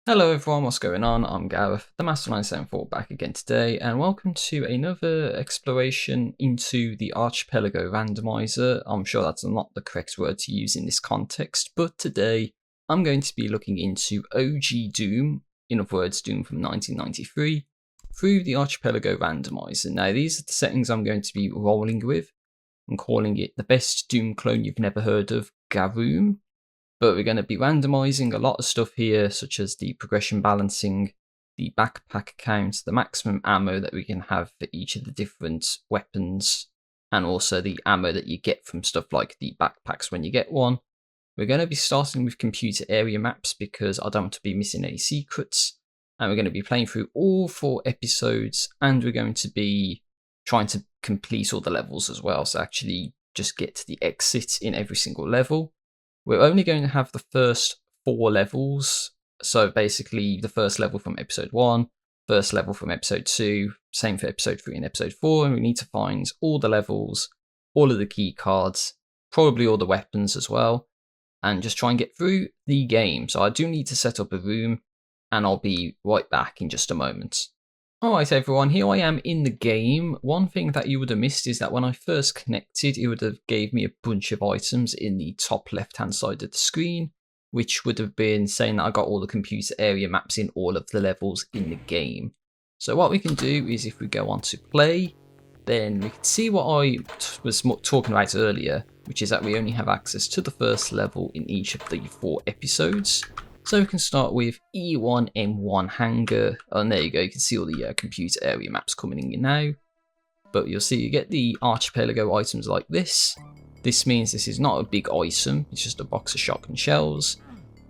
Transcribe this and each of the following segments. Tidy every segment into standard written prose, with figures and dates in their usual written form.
Hello everyone, what's going on? I'm Gareth, the Master974 back again today, and welcome to another exploration into the Archipelago Randomizer. I'm sure that's not the correct word to use in this context, but today I'm going to be looking into OG Doom, in other words Doom from 1993, through the Archipelago Randomizer. Now these are the settings I'm going to be rolling with. I'm calling it the best Doom clone you've never heard of, Garoom. But we're going to be randomizing a lot of stuff here, such as the progression balancing, the backpack count, the maximum ammo that we can have for each of the different weapons, and also the ammo that you get from stuff like the backpacks when you get one. We're going to be starting with computer area maps because I don't want to be missing any secrets. And we're going to be playing through all 4 episodes, and we're going to be trying to complete all the levels as well. So actually just get to the exit in every single level. We're only going to have the first 4 levels, so basically the first level from episode 1, first level from episode 2, same for episode 3 and episode 4, and we need to find all the levels, all of the key cards, probably all the weapons as well, and just try and get through the game. So I do need to set up a room, and I'll be right back in just a moment. Alright everyone, here I am in the game. One thing that you would have missed is that when I first connected, it would have gave me a bunch of items in the top left hand side of the screen, which would have been saying that I got all the computer area maps in all of the levels in the game. So what we can do is if we go on to play, then we can see what I was talking about earlier, which is that we only have access to the first level in each of the 4 episodes. So we can start with E1M1 hangar, and there you go, you can see all the computer area maps coming in now. But you'll see you get the archipelago items like this. This means this is not a big item, it's just a box of shotgun shells.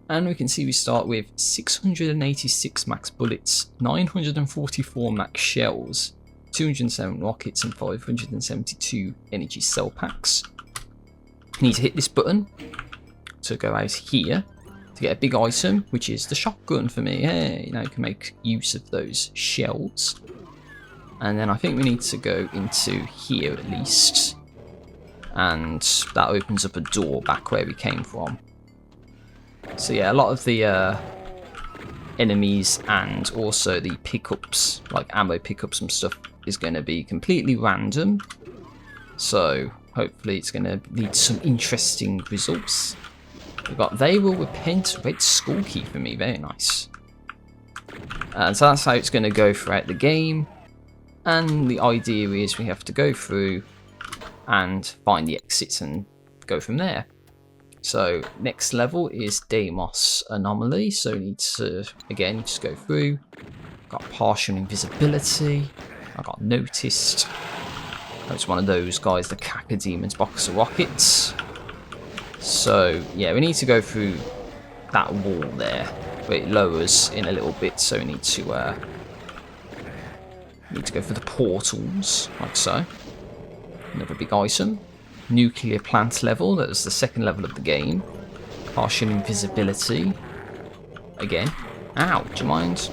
And we can see we start with 686 max bullets, 944 max shells, 207 rockets and 572 energy cell packs. You need to hit this button to go out here to get a big item, which is the shotgun for me. Hey, now you can make use of those shells. And then I think we need to go into here at least. And that opens up a door back where we came from. So yeah, a lot of the enemies and also the pickups, like ammo pickups and stuff, is going to be completely random. So hopefully it's going to lead to some interesting results. We've got They Will Repent, red skull key for me, very nice. And so that's how it's going to go throughout the game. And the idea is we have to go through and find the exits and go from there. So next level is Deimos Anomaly, so we need to, again, just go through. Got partial invisibility, I got noticed. It's one of those guys, the Cacodemon's box of rockets. So yeah, we need to go through that wall there, but it lowers in a little bit, so we need to go for the portals, like so. Another big item. Nuclear plant level, that was the second level of the game. Partial invisibility. Again. Ow, do you mind?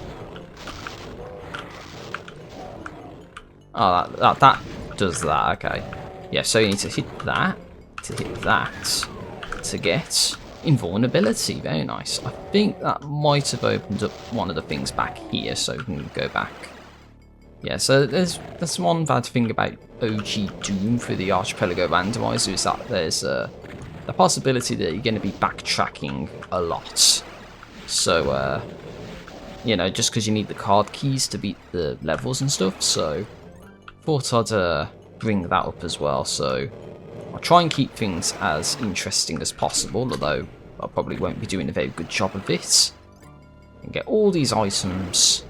Oh, that does that, okay. Yeah, so you need to hit that, to get invulnerability. Very nice. I think that might have opened up one of the things back here, so we can go back. Yeah, so there's one bad thing about OG Doom through the Archipelago Randomizer is that there's the possibility that you're going to be backtracking a lot. So, you know, just because you need the card keys to beat the levels and stuff, so thought I'd bring that up as well. So I'll try and keep things as interesting as possible, although I probably won't be doing a very good job of it. And get all these items,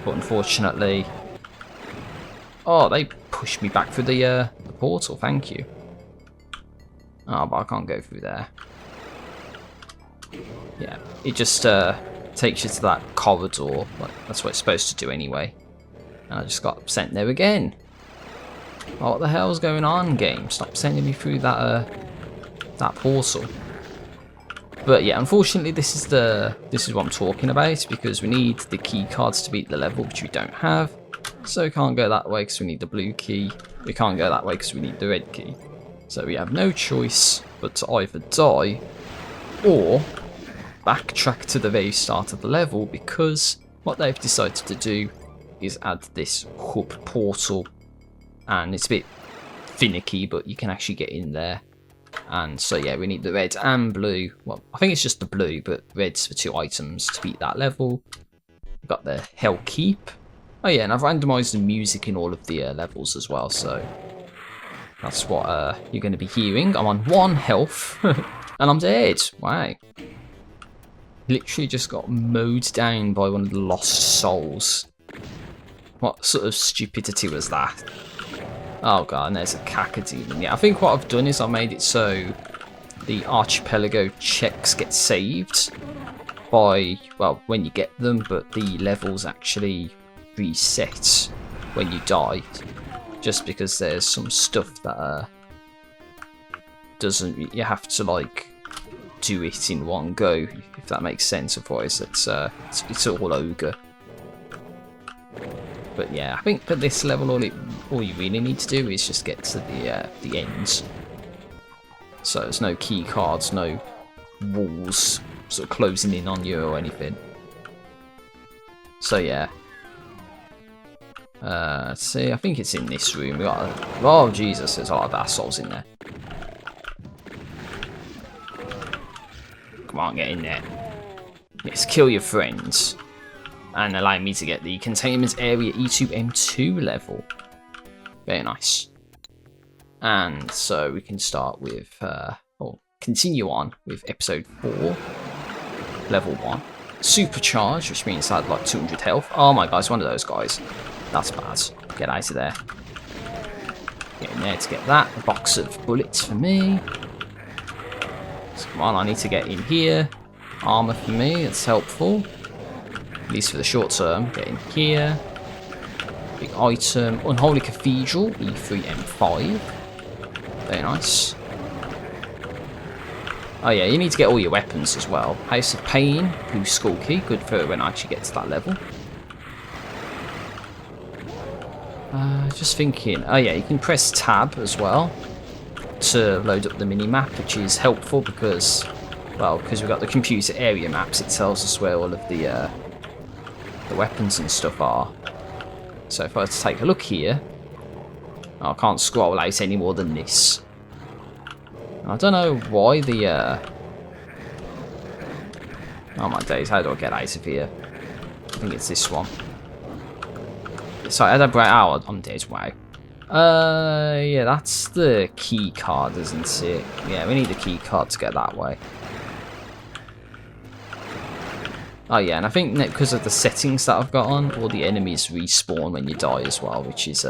but unfortunately, oh, they pushed me back through the portal. Thank you. Oh, but I can't go through there. Yeah, it just takes you to that corridor. Like, that's what it's supposed to do anyway. And I just got sent there again. Oh, what the hell's going on, game? Stop sending me through that portal. But yeah, unfortunately, this is what I'm talking about, because we need the key cards to beat the level, which we don't have. So we can't go that way because we need the blue key. We can't go that way because we need the red key. So we have no choice but to either die or backtrack to the very start of the level, because what they've decided to do is add this hub portal, and it's a bit finicky, but you can actually get in there. And so yeah, we need the red and blue. Well, I think it's just the blue, but red's for 2 items to beat that level. We've got the Hell Keep. Oh yeah, and I've randomized the music in all of the levels as well, so that's what you're going to be hearing. I'm on 1 health, and I'm dead. Wow. Literally just got mowed down by one of the lost souls. What sort of stupidity was that? Oh god, and there's a cacodemon. Yeah, I think what I've done is I made it so the archipelago checks get saved by, well, when you get them, but the levels actually reset when you die. Just because there's some stuff that doesn't, you have to like do it in one go, if that makes sense. Otherwise it's all ogre. But yeah, I think for this level all you really need to do is just get to the ends. So there's no key cards, no walls sort of closing in on you or anything. So yeah. Let's see, I think it's in this room. We got oh Jesus, there's a lot of assholes in there. Come on, get in there. Yes, kill your friends. And allow me to get the Containment Area E2M2 level. Very nice. And so we can start with, or continue on with episode 4, level 1. Supercharge, which means I had like 200 health. Oh my god, it's one of those guys. That's bad. Get out of there. Get in there to get that. A box of bullets for me. So come on, I need to get in here. Armor for me, that's helpful. At least for the short term. Get in here. Big item. Unholy Cathedral, E3M5. Very nice. Oh yeah, you need to get all your weapons as well. House of Pain, Blue Skull Key, good for when I actually get to that level. Just thinking, oh yeah, you can press tab as well to load up the mini-map, which is helpful because, well, because we've got the computer area maps, it tells us where all of the weapons and stuff are. So if I were to take a look here, I can't scroll out any more than this. I don't know why the oh my days, how do I get out of here? I think it's this one. Sorry, I had a bright hour. I'm dead. Wow. Yeah, that's the key card, isn't it? Yeah, we need the key card to get that way. Oh yeah, and I think because of the settings that I've got on, all the enemies respawn when you die as well, which is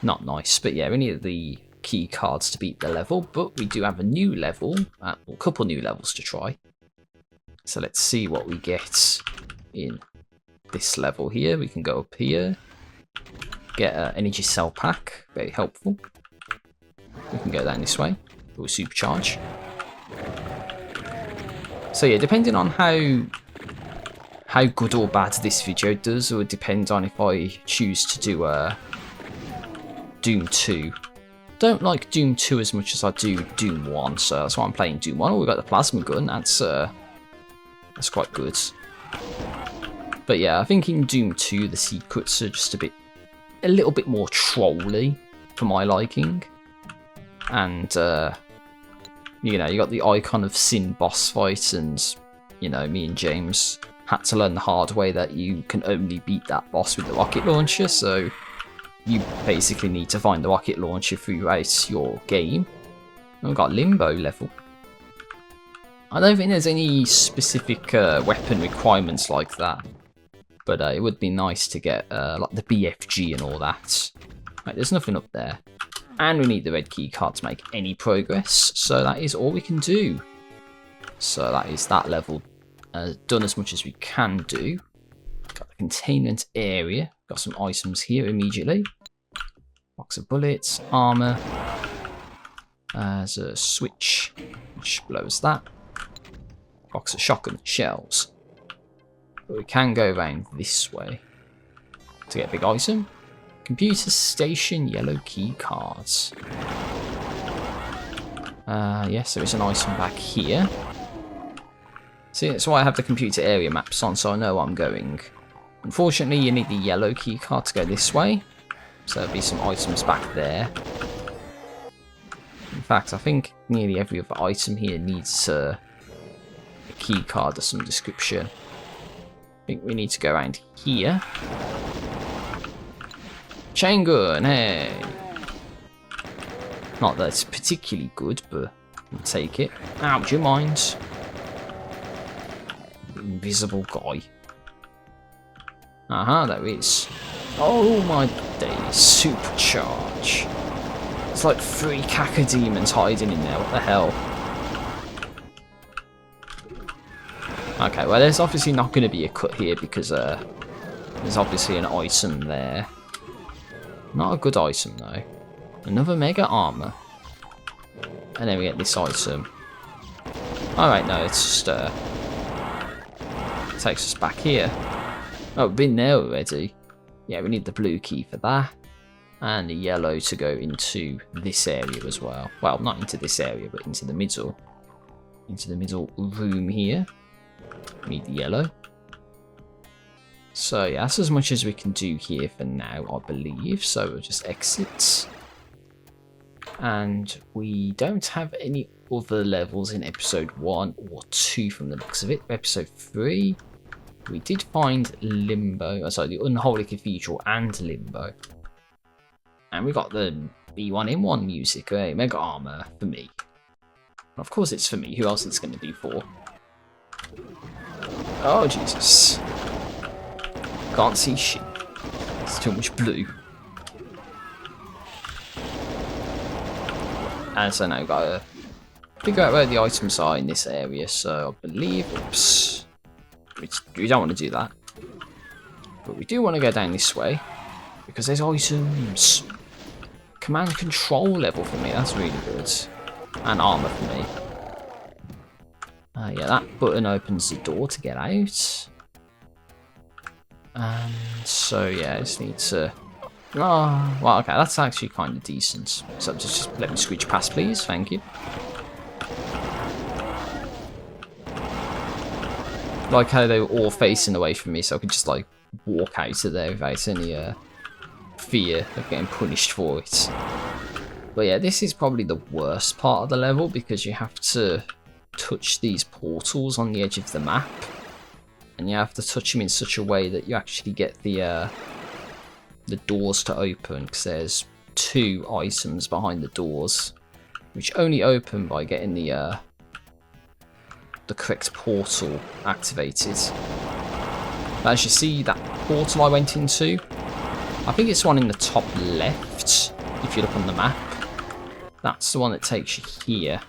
not nice. But yeah, we need the key cards to beat the level, but we do have a new level, a couple new levels to try. So let's see what we get in this level here. We can go up here, get an energy cell pack, very helpful. We can go down this way, we'll supercharge. So yeah, depending on how good or bad this video does, it would depend on if I choose to do Doom 2. Don't like Doom 2 as much as I do Doom 1, so that's why I'm playing Doom 1. Oh, we've got the plasma gun, that's quite good. But yeah, I think in Doom 2 the secrets are just a little bit more trolly for my liking. And you know, you got the Icon of Sin boss fight, and you know, me and James had to learn the hard way that you can only beat that boss with the rocket launcher, so you basically need to find the rocket launcher throughout your game. And we've got Limbo level. I don't think there's any specific weapon requirements like that, but it would be nice to get like the BFG and all that. Right, there's nothing up there. And we need the red key card to make any progress, so that is all we can do. So that is that level done as much as we can do. Got the containment area, got some items here immediately. Box of bullets, armor. There's a switch, which blows that. Box of shotgun shells. But we can go around this way to get a big item. Computer station yellow key cards. Yes, there is an item back here. See, that's why I have the computer area maps on, so I know where I'm going. Unfortunately, you need the yellow key card to go this way. So there'll be some items back there. In fact, I think nearly every other item here needs a key card of some description. I think we need to go around here. Chain gun, hey! Not that it's particularly good, but I'll take it. Ow, do you mind? Invisible guy. Aha, there he is. Oh my days, supercharge. It's like 3 cacodemons hiding in there, what the hell? Okay, well there's obviously not going to be a cut here because there's obviously an item there. Not a good item though. Another mega armor. And then we get this item. Alright, no, it's just takes us back here. Oh, we've been there already. Yeah, we need the blue key for that. And the yellow to go into this area as well. Well, not into this area, but into the middle. Into the middle room here. We need the yellow. So yeah, that's as much as we can do here for now, I believe. So we'll just exit. And we don't have any other levels in episode 1 or 2 from the looks of it. Episode 3, we did find Limbo, the Unholy Cathedral and Limbo. And we got the B1M1 music, Mega Armor for me. Of course it's for me, who else it's going to be for? Oh Jesus. Can't see shit. It's too much blue. And so now gotta figure out where the items are in this area. So I believe, oops, we don't want to do that, but we do want to go down this way because there's items. Command and control level for me, that's really good, and armor for me. Yeah, that button opens the door to get out. And so yeah, I just need to. Oh, well, okay, that's actually kind of decent. So just let me screech past, please. Thank you. Like how they were all facing away from me, so I could just like walk out of there without any fear of getting punished for it. But yeah, this is probably the worst part of the level because you have to touch these portals on the edge of the map, and you have to touch them in such a way that you actually get the doors to open, because there's 2 items behind the doors, which only open by getting the correct portal activated. But as you see, that portal I went into, I think it's one in the top left, if you look on the map. That's the one that takes you here.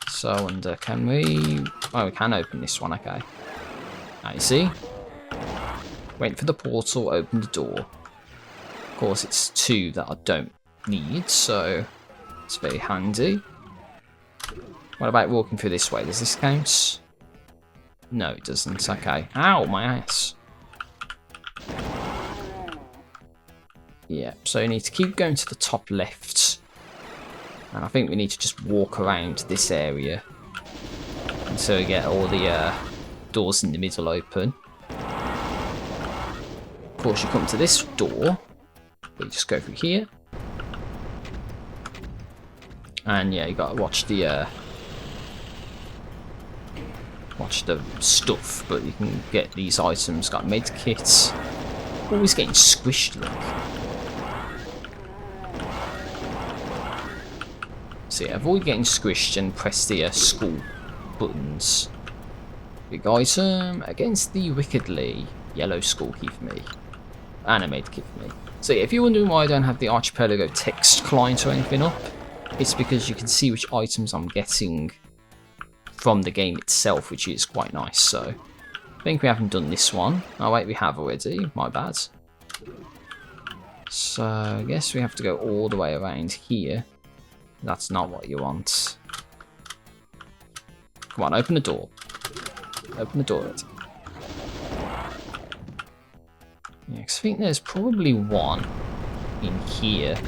So I wonder, can we... Oh, we can open this one, okay. Now you see? Wait for the portal, open the door. Of course, it's 2 that I don't need, so it's very handy. What about walking through this way? Does this count? No, it doesn't. Okay. Ow, my ass. Yeah, so you need to keep going to the top left. And I think we need to just walk around this area until we get all the doors in the middle open. Of course, you come to this door, but you just go through here. And yeah, you gotta watch the stuff, but you can get these items. Got med kits. Always getting squished, look. So yeah, avoid getting squished and press the skull buttons. Big item against the wickedly. Yellow skull key for me. And a med kit for me. So yeah, if you're wondering why I don't have the Archipelago text client or anything up, it's because you can see which items I'm getting from the game itself, which is quite nice. So I think we haven't done this one. Oh wait, we have already. My bad. So I guess we have to go all the way around here. That's not what you want. Come on, open the door. Open the door. Yeah, 'cause I think there's probably one in here,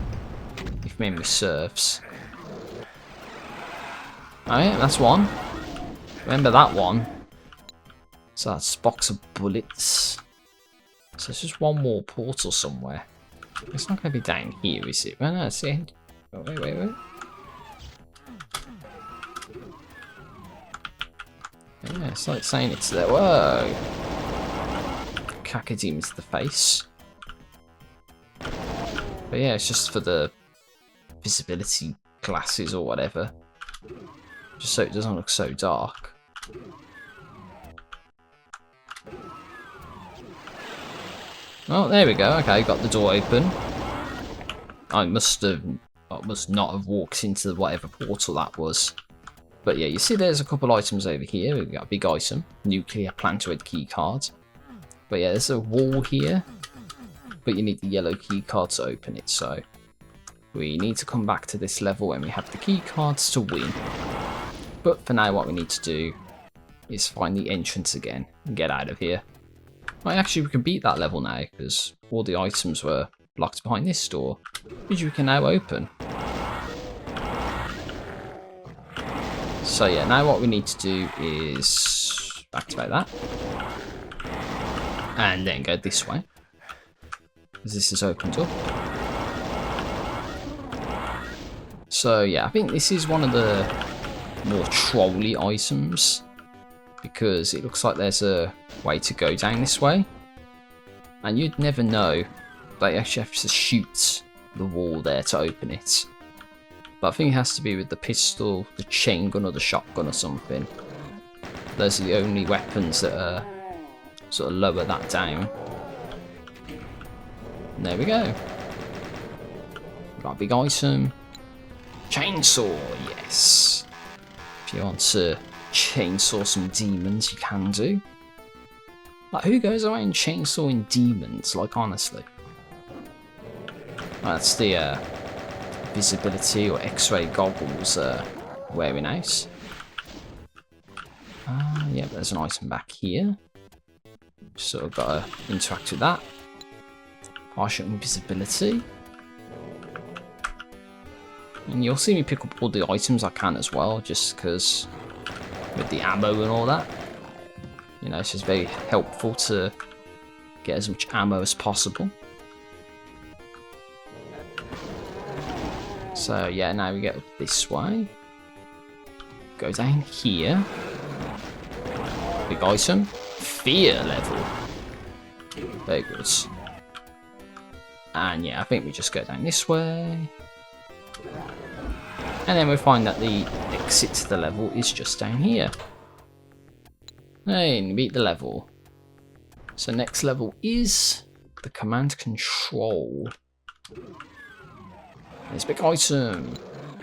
if memory serves. Oh yeah, that's one. Remember that one. So that's a box of bullets. So there's just one more portal somewhere. It's not going to be down here, is it? Well, no, it's the... Oh, wait. Yeah, it's like saying it's there. Whoa! Kakadime to the face. But yeah, it's just for the visibility glasses or whatever. Just so it doesn't look so dark. Oh, there we go. Okay, got the door open. I must not have walked into whatever portal that was. But yeah, you see there's a couple items over here. We've got a big item. Nuclear planetoid key card. But yeah, there's a wall here. But you need the yellow key card to open it, so... We need to come back to this level when we have the key cards to win. But for now, what we need to do is find the entrance again and get out of here. Well, actually, we can beat that level now because all the items were locked behind this door, which we can now open. So yeah, now what we need to do is activate that. And then go this way. Because this is opened up. So yeah, I think this is one of the more trolly items. Because it looks like there's a way to go down this way. And you'd never know that you actually have to shoot the wall there to open it. But I think it has to be with the pistol, the chain gun or the shotgun or something. Those are the only weapons that sort of lower that down. And there we go. Got a big item. Chainsaw, yes. If you want to chainsaw some demons, you can do. Like, who goes around chainsawing demons? Like, honestly. That's the visibility or X-ray goggles wearing out. Yeah, there's an item back here. Sort of got to interact with that. Partial invisibility. And you'll see me pick up all the items I can as well, just because with the ammo and all that. You know, it's just very helpful to get as much ammo as possible. So yeah, now we go this way. Go down here. Big item. Fear level. Very good. And yeah, I think we just go down this way. And then we find that the exit to the level is just down here. Hey, beat the level. So next level is the command control. There's a big item.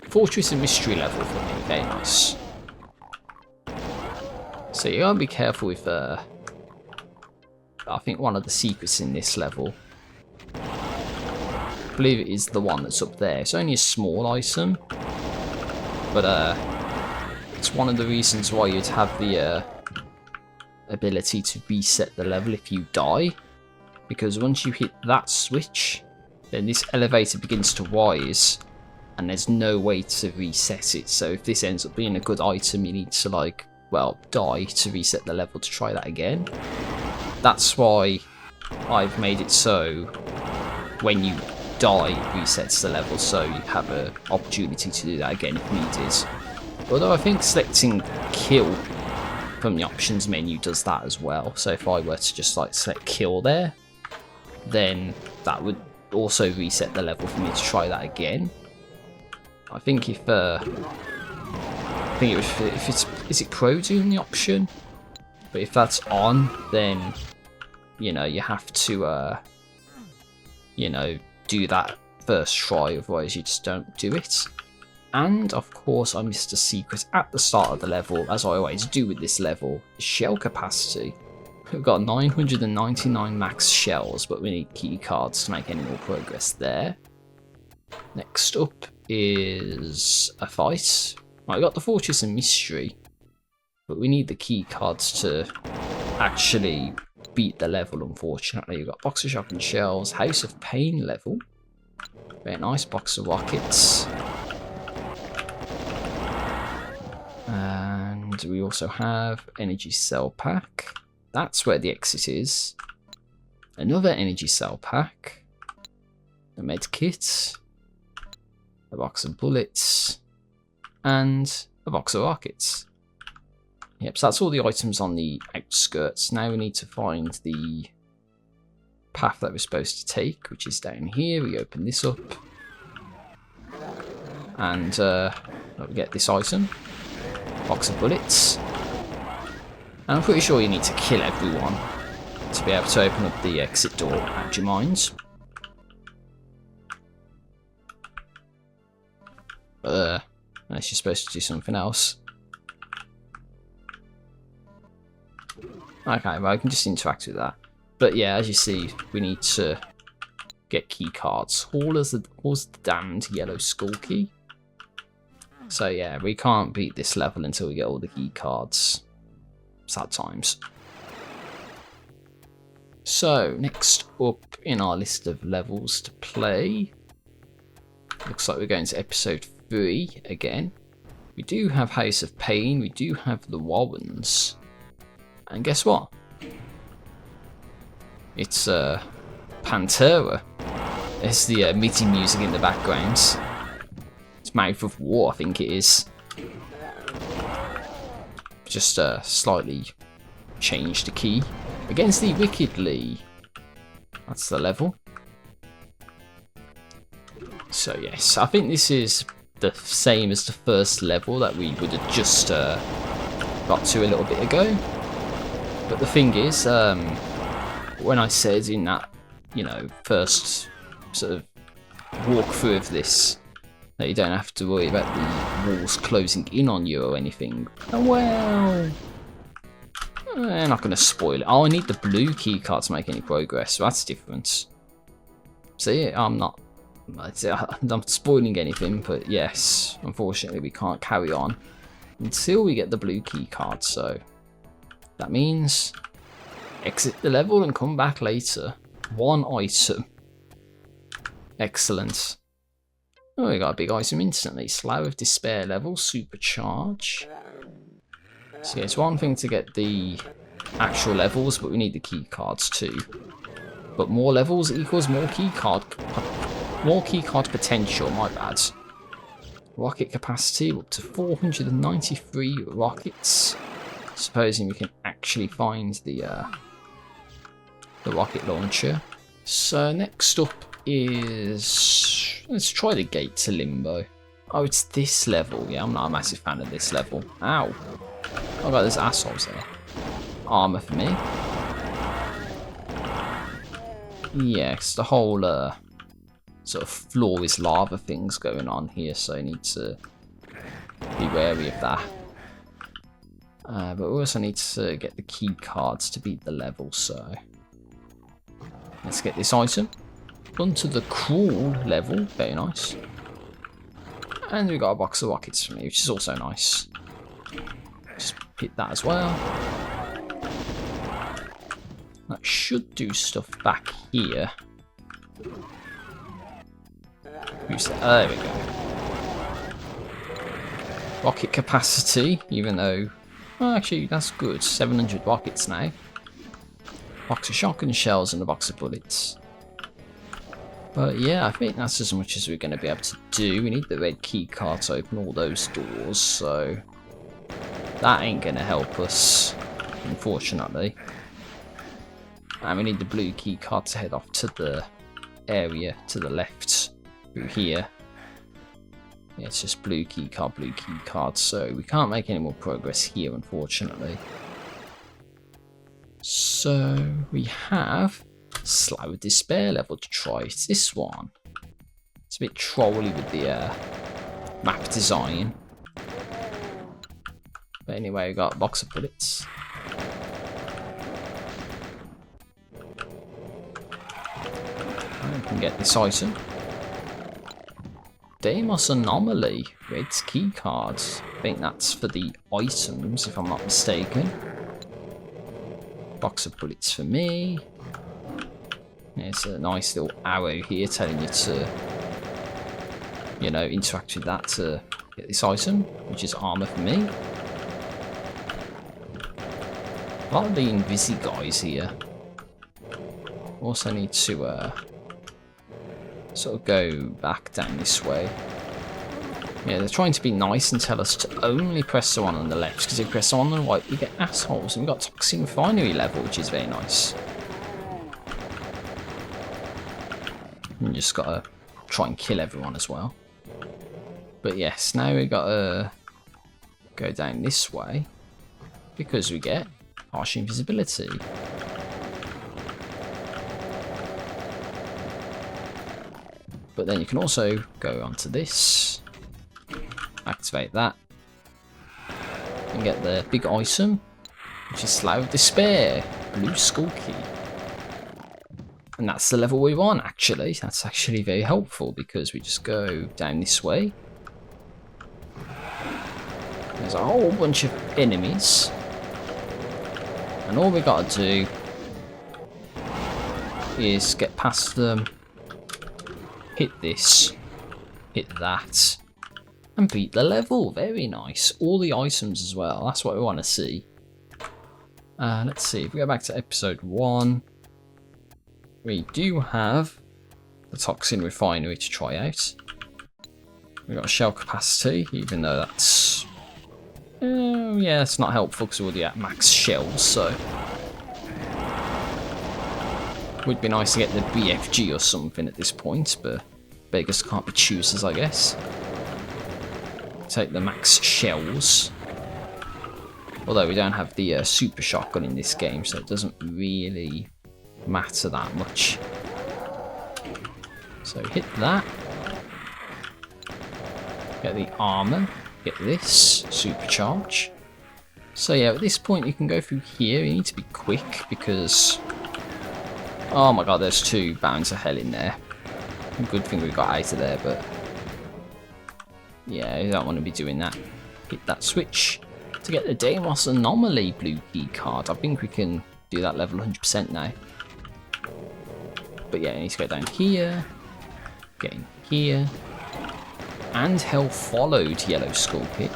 Fortress and mystery level for me. Very nice. So you gotta be careful with I think one of the secrets in this level. I believe it is the one that's up there. It's only a small item. But it's one of the reasons why you'd have the ability to reset the level if you die. Because once you hit that switch, then this elevator begins to rise. And there's no way to reset it. So if this ends up being a good item, you need to, like, well, die to reset the level to try that again. That's why I've made it so when you die, it resets the level, so you have an opportunity to do that again if needed. Although I think selecting kill from the options menu does that as well. So if I were to just like select kill there, then that would also reset the level for me to try that again. I think if it's is it pro doing the option? But if that's on, then you know you have to you know, do that first try, otherwise you just don't do it. And of course I missed a secret at the start of the level, as I always do with this level. Shell capacity. We've got 999 max shells, but we need key cards to make any more progress there. Next up is a fight. Right, we got the Fortress and Mystery, but we need the key cards to actually beat the level, unfortunately. We've got Box of Shotgun Shells, House of Pain level. Very nice. Box of Rockets. And And we also have energy cell pack. That's where the exit is. Another energy cell pack. A med kit. A box of bullets. And a box of rockets. Yep, so that's all the items on the outskirts. Now we need to find the path that we're supposed to take, which is down here. We open this up. And we get this item. Box of bullets. And I'm pretty sure you need to kill everyone to be able to open up the exit door at your mines. Unless you're supposed to do something else. Okay, well I can just interact with that. But yeah, as you see, we need to get key cards. All is the damned yellow skull key. So yeah, we can't beat this level until we get all the key cards. Sad times. So, next up in our list of levels to play, looks like we're going to episode 3 again. We do have House of Pain, we do have the Warrens, and guess what? It's Pantera. There's the MIDI music in the background. It's Mouth of War, I think it is. Just slightly changed the key. Against the Wickedly. That's the level. So yes, I think this is the same as the first level that we would have just got to a little bit ago. But the thing is, when I said in that, first sort of walkthrough of this, that you don't have to worry about the walls closing in on you or anything. Well, I'm not going to spoil it. Oh, I need the blue key card to make any progress, so that's different. See, I'm not spoiling anything, but yes, unfortunately we can't carry on until we get the blue key card, so that means exit the level and come back later. One item. Excellent. Oh, we got a big item instantly. Slough of Despair level, supercharge. So yeah, it's one thing to get the actual levels, but we need the key cards too. But more levels equals more key card potential, my bad. Rocket capacity up to 493 rockets. Supposing we can actually find the rocket launcher. So next up is, let's try the gate to Limbo. Oh, it's this level. Yeah, I'm not a massive fan of this level. Ow. Oh god, there's assholes there. Armor for me. Yeah, cause the whole sort of floor is lava things going on here, so I need to be wary of that. But we also need to get the key cards to beat the level, so let's get this item. Onto the crawl level, very nice. And we got a box of rockets for me, which is also nice. Just hit that as well. That should do stuff back here. There we go. Rocket capacity, even though, well, actually that's good. 700 rockets now. Box of shotgun shells and a box of bullets. But yeah, I think that's as much as we're going to be able to do. We need the red key card to open all those doors, so that ain't going to help us, unfortunately. And we need the blue key card to head off to the area to the left through here. Yeah, it's just blue key card, so we can't make any more progress here, unfortunately. So we have Slough of Despair level to try. It's this one. It's a bit trolly with the map design. But anyway, we got a box of bullets. And we can get this item. Deimos Anomaly. Red key cards. I think that's for the items, if I'm not mistaken. Box of bullets for me. There's a nice little arrow here telling you to, interact with that to get this item, which is armor for me. A lot of the invisi guys here. Also need to sort of go back down this way. Yeah, they're trying to be nice and tell us to only press the one on the left, because if we press the one on the right, we get assholes. And we've got Toxic Refinery level, which is very nice. You just gotta try and kill everyone as well. But yes, now we gotta go down this way, because we get harsh invisibility. But then you can also go onto this, activate that, and get the big item, which is Slough of Despair, Blue Skull Key. And that's the level we want, actually. That's actually very helpful, because we just go down this way. There's a whole bunch of enemies. And all we gotta do is get past them, hit this, hit that, and beat the level. Very nice. All the items as well. That's what we want to see. Let's see. If we go back to episode 1, we do have the Toxin Refinery to try out. We've got a shell capacity, even though that's... yeah, it's not helpful because we're already at max shells, so... Would be nice to get the BFG or something at this point, but beggars can't be choosers, I guess. Take the max shells. Although we don't have the super shotgun in this game, so it doesn't really matter that much. So hit that. Get the armor. Get this. Supercharge. So yeah, at this point you can go through here. You need to be quick because... oh my god, there's 2 bounds of hell in there. Good thing we got out of there, but... yeah, you don't want to be doing that. Hit that switch to get the Deimos Anomaly blue key card. I think we can do that level 100% now. But yeah, you need to go down here, get in here, and Hell Followed Yellow Skull Pit.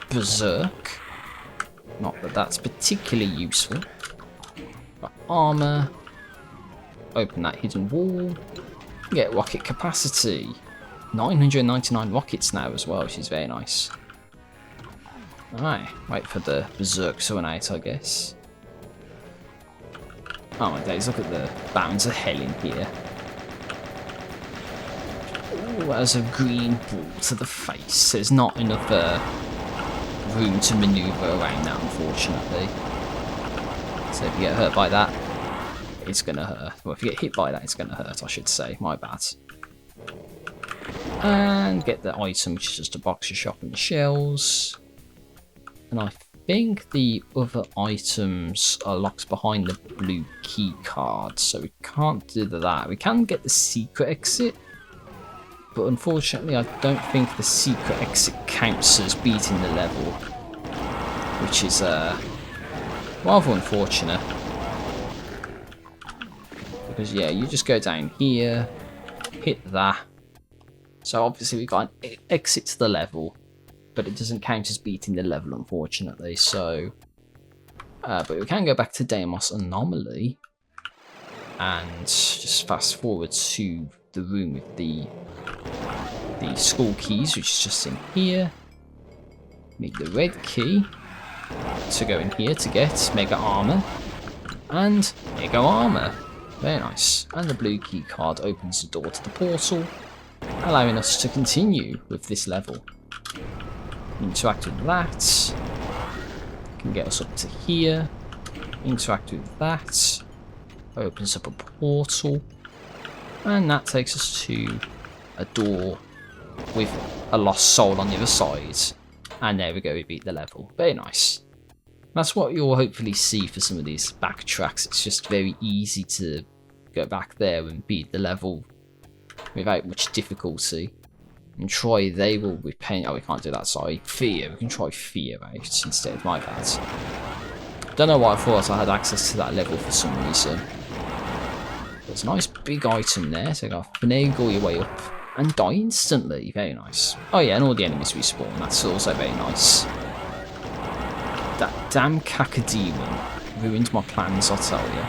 Berserk. Not that that's particularly useful. Got armor. Open that hidden wall. Get rocket capacity. 999 rockets now as well, which is very nice. Alright, wait for the Berserk to run out, I guess. Oh my days, look at the bounds of hell in here. Ooh, there's a green ball to the face. There's not enough room to maneuver around that, unfortunately. So if you get hurt by that, it's gonna hurt. Well, if you get hit by that, it's gonna hurt, I should say. My bad. And get the item, which is just a box of shopping shells. And I think the other items are locked behind the blue key card, so we can't do that. We can get the secret exit, but unfortunately I don't think the secret exit counts as beating the level, which is rather unfortunate. Because yeah, you just go down here, hit that. So obviously we got an exit to the level, but it doesn't count as beating the level, unfortunately. So, but we can go back to Deimos Anomaly and just fast forward to the room with the skull keys, which is just in here. Need the red key to go in here to get Mega Armor and Mega Armor. Very nice. And the blue key card opens the door to the portal, allowing us to continue with this level. Interact with that. Can get us up to here. Interact with that. Opens up a portal. And that takes us to a door with a lost soul on the other side. And there we go, we beat the level. Very nice. That's what you'll hopefully see for some of these backtracks. It's just very easy to go back there and beat the level without much difficulty. And try They Will Repent. Oh, we can't do that, sorry. Fear. We can try Fear out instead. My bad. Don't know why I thought I had access to that level for some reason. There's a nice big item there. So you gotta finagle your way up and die instantly. Very nice. Oh yeah, and all the enemies respawn. That's also very nice. That damn Cacodemon. ruined my plans, I'll tell you.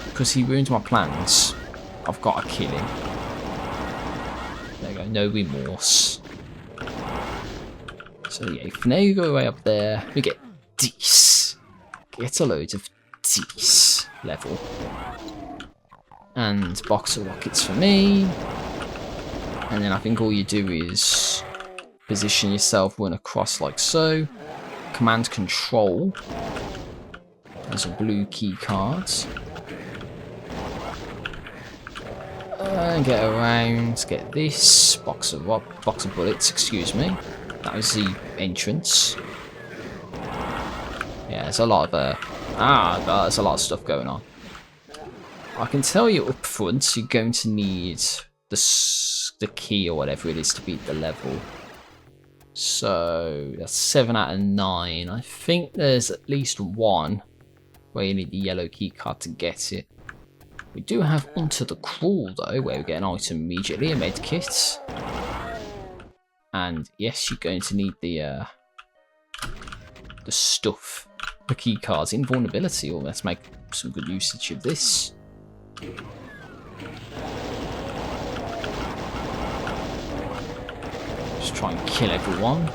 Because he ruined my plans, I've got to kill him. There you go, no remorse. So yeah, if now you go way up there, we get Deece. Get a load of Deece level. And box of rockets for me. And then I think all you do is position yourself, run across like so. Command control. There's a blue key card. And get around, get this box of bullets, excuse me. That was the entrance. Yeah, there's a lot of there's a lot of stuff going on. I can tell you up front, you're going to need the key or whatever it is to beat the level. So that's 7 out of 9. I think there's at least one where you need the yellow key card to get it. We do have Onto the Crawl though, where we get an item immediately, a med kit. And yes, you're going to need the stuff, the key cards, invulnerability. Oh, let's make some good usage of this. Just try and kill everyone.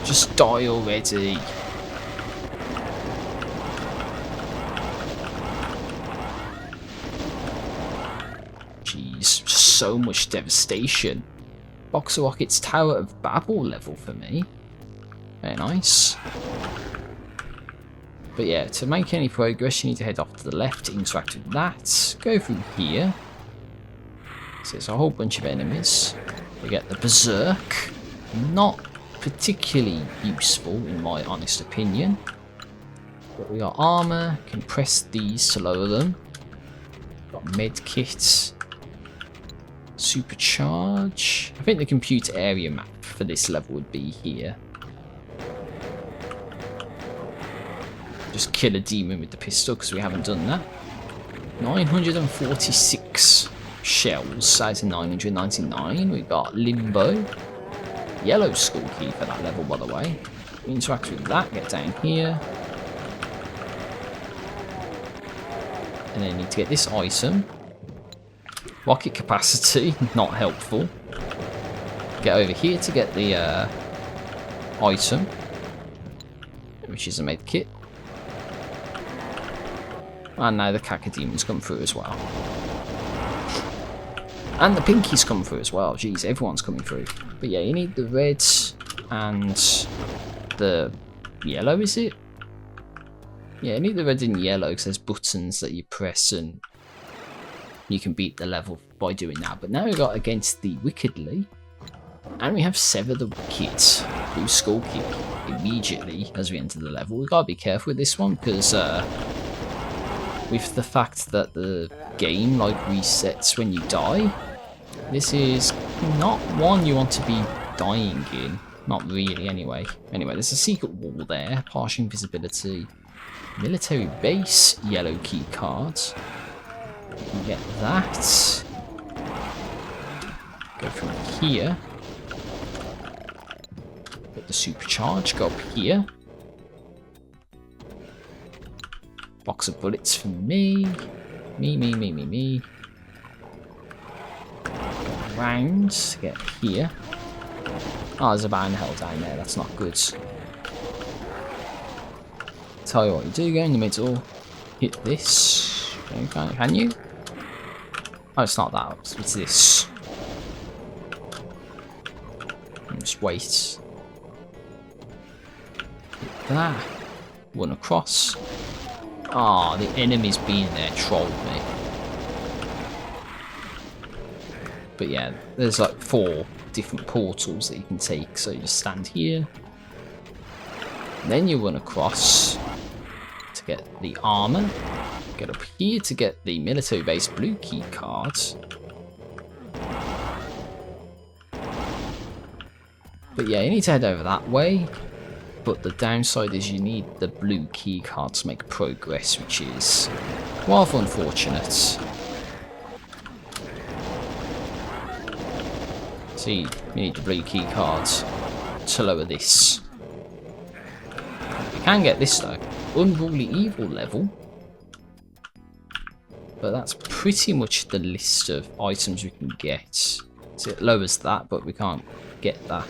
Just die already. Jeez, just so much devastation. Box of Rockets, Tower of Babel level for me. Very nice. But yeah, to make any progress, you need to head off to the left, interact with that, go through here. So there's a whole bunch of enemies. We get the Berserk. Not particularly useful, in my honest opinion. But we got armor, can press these to lower them. Got med kits. Supercharge. I think the computer area map for this level would be here. Just kill a demon with the pistol because we haven't done that. 946 shells out of 999. We got Limbo. Yellow skull key for that level, by the way. Interact with that, get down here. And then you need to get this item. Rocket capacity, not helpful. Get over here to get the item, which is a med kit. And now the Cacodemons come through as well. And the Pinkies come through as well. Jeez, everyone's coming through. But yeah, you need the red and the yellow, is it? Yeah, you need the red and yellow because there's buttons that you press and you can beat the level by doing that. But now we've got against the Wickedly. And we have Sever the Wicked. Blue Skull Key immediately as we enter the level. We've got to be careful with this one because with the fact that the game like resets when you die, this is not one you want to be dying in. Not really anyway. Anyway, there's a secret wall there, partial invisibility, military base, yellow key cards. You can get that. Go from here. Get the supercharge, go up here. Box of bullets for me. Me. Go around, get here. Oh, there's a ban hell down there, that's not good. Tell you what you do, go in the middle, hit this. Can you? Oh, it's not that, it's this. And just wait. Hit that. Run across. Ah, oh, the enemy's being there trolled me. But yeah, there's like 4 different portals that you can take. So you just stand here. And then you run across to get the armor. Get up here to get the military base blue key cards. But yeah, you need to head over that way. But the downside is you need the blue key card to make progress, which is rather unfortunate. See, you need the blue key cards to lower this. can get this though. Unruly Evil level. But that's pretty much the list of items we can get. So it lowers that, but we can't get that.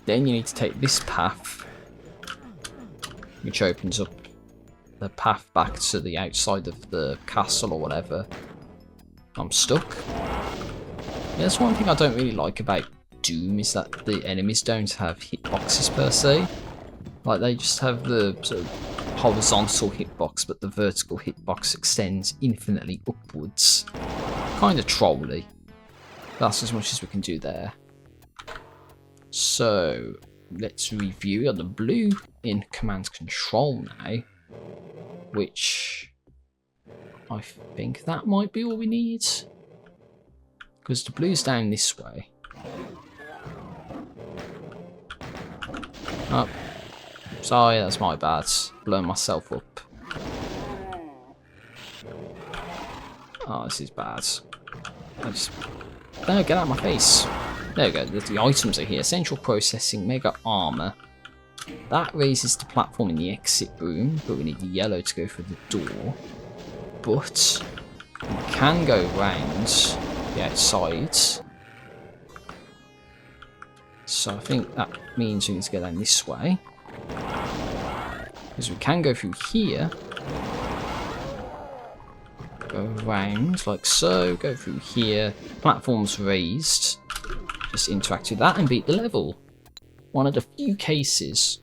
Then you need to take this path, which opens up the path back to the outside of the castle or whatever. I'm stuck. Yeah, that's one thing I don't really like about Doom, is that the enemies don't have hitboxes per se. Like, they just have the sort of horizontal hitbox, but the vertical hitbox extends infinitely upwards. Kind of trolly. That's as much as we can do there. So, let's review the blue in command control now, which I think that might be all we need, because the blue's down this way. Oh, sorry, that's my bad. Blowing myself up. Oh, this is bad. No, get out of my face. There we go, the items are here. Central Processing, Mega Armor. That raises the platform in the exit room, but we need the yellow to go through the door. But we can go round the outside. So I think that means we need to go down this way. Because we can go through here. Go around like so, go through here. Platform's raised. Just interact with that and beat the level. One of the few cases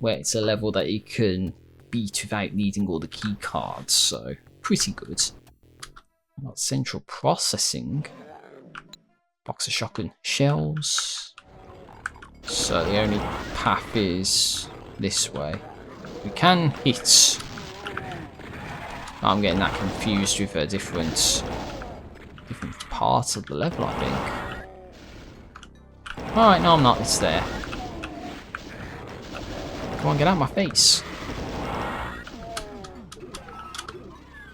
where it's a level that you can beat without needing all the key cards, so pretty good. Got Central Processing. Box of shotgun shells. So the only path is this way. We can hit. I'm getting that confused with a different part of the level, I think. Alright, no I'm not, it's there. Come on, get out of my face.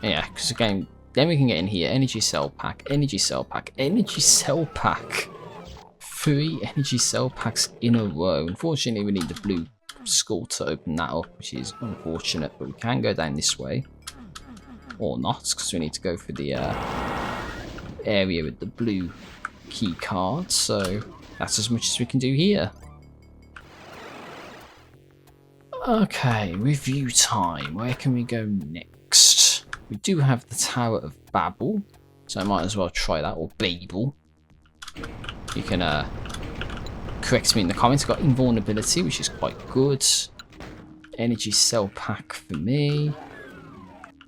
Yeah, because again, then we can get in here. Energy cell pack, energy cell pack, energy cell pack. 3 energy cell packs in a row. Unfortunately, we need the blue skull to open that up, which is unfortunate, but we can go down this way. Or not, because we need to go through the area with the blue key card, so that's as much as we can do here. Okay, review time. Where can we go next? We do have the Tower of Babel, so I might as well try that, or Babel. You can correct me in the comments. I've got invulnerability, which is quite good. Energy cell pack for me.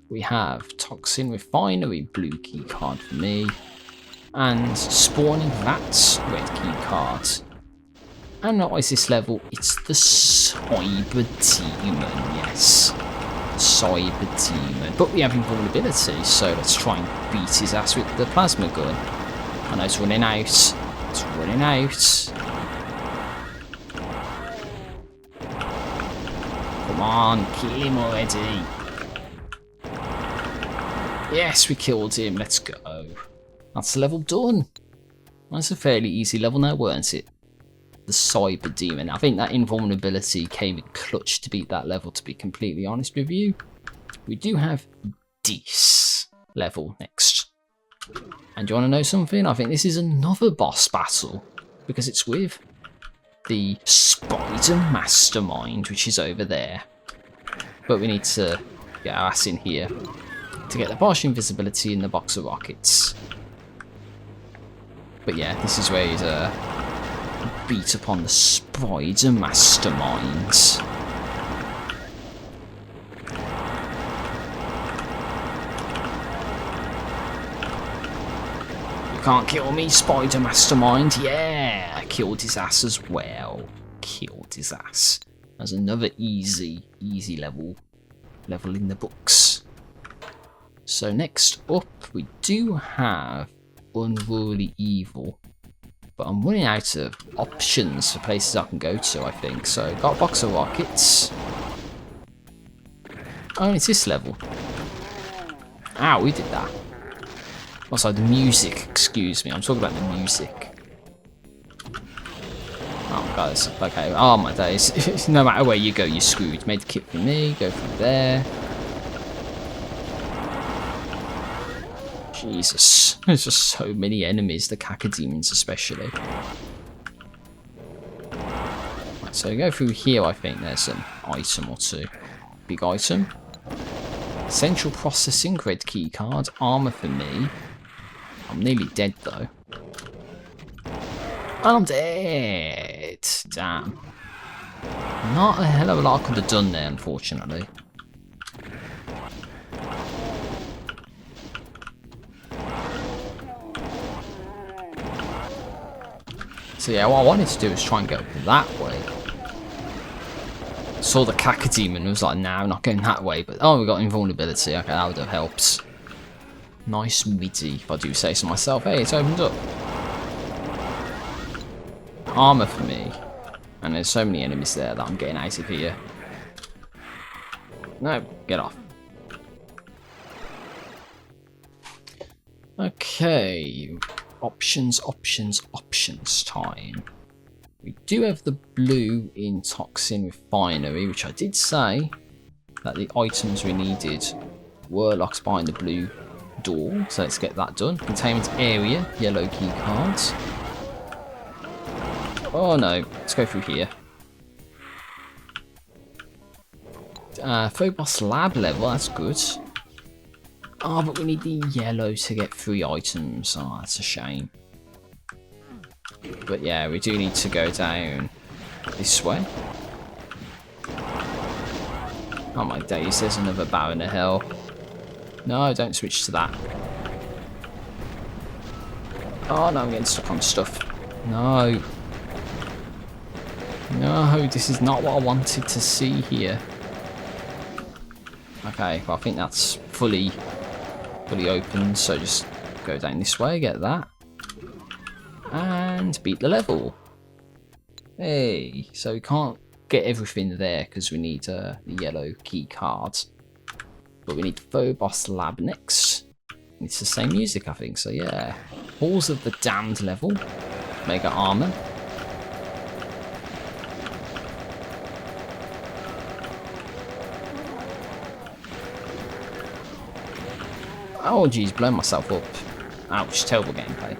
We have Toxin Refinery, blue key card for me. And Spawning Rats, red key card. And what is this level? It's the Cyber Demon, yes. Cyber Demon. But we have invulnerability, so let's try and beat his ass with the plasma gun. I know it's running out. It's running out. Come on, kill him already. Yes, we killed him. Let's go. That's the level done. That's a fairly easy level now, weren't it? The Cyber Demon. I think that invulnerability came in clutch to beat that level, to be completely honest with you. We do have this level next. And do you want to know something? I think this is another boss battle, because it's with the Spider Mastermind, which is over there. But we need to get our ass in here to get the partial invisibility in the box of rockets. But yeah, this is where you'd beat upon the Spider Mastermind. You can't kill me, Spider Mastermind. Yeah, I killed his ass as well. Killed his ass. That's another easy level in the books. So next up, we do have Unruly Evil, but I'm running out of options for places I can go to, I think. So got a box of rockets. Oh, it's this level. Ow, we did that. Also, the music, excuse me, I'm talking about the music. Oh, Guys, okay, oh my days. No matter where you go, you're screwed. Made the kit for me, go through there. Jesus, there's just so many enemies, the cacodemons especially. Right, so go through here, I think there's an item or two. Big item. Central processing, red key card, armor for me. I'm nearly dead though. I'm dead! Damn. Not a hell of a lot I could have done there, unfortunately. So yeah, what I wanted to do was try and go that way. Saw the cacodemon and was like, nah, I'm not going that way. But oh, we got invulnerability. Okay, that would have helped. Nice MIDI, if I do say so myself. Hey, it's opened up. Armor for me. And there's so many enemies there that I'm getting out of here. No, get off. Okay. Options time. We do have the blue in Toxin Refinery, which I did say that the items we needed were locked behind the blue door. So let's get that done. Containment area, yellow key cards. Oh no, let's go through here. Phobos lab level, that's good. Oh, but we need the yellow to get 3 items. Oh, that's a shame. But yeah, we do need to go down this way. Oh my days, there's another Baron of Hell. No, don't switch to that. Oh no, I'm getting stuck on stuff. No. No, this is not what I wanted to see here. Okay, well I think that's fully open, so just go down this way, get that. And beat the level. Hey, so we can't get everything there because we need the yellow key cards. But we need Phobos Lab next. It's the same music, I think, so yeah. Halls of the Damned level. Mega armor. Oh geez, blowing myself up. Ouch, terrible gameplay.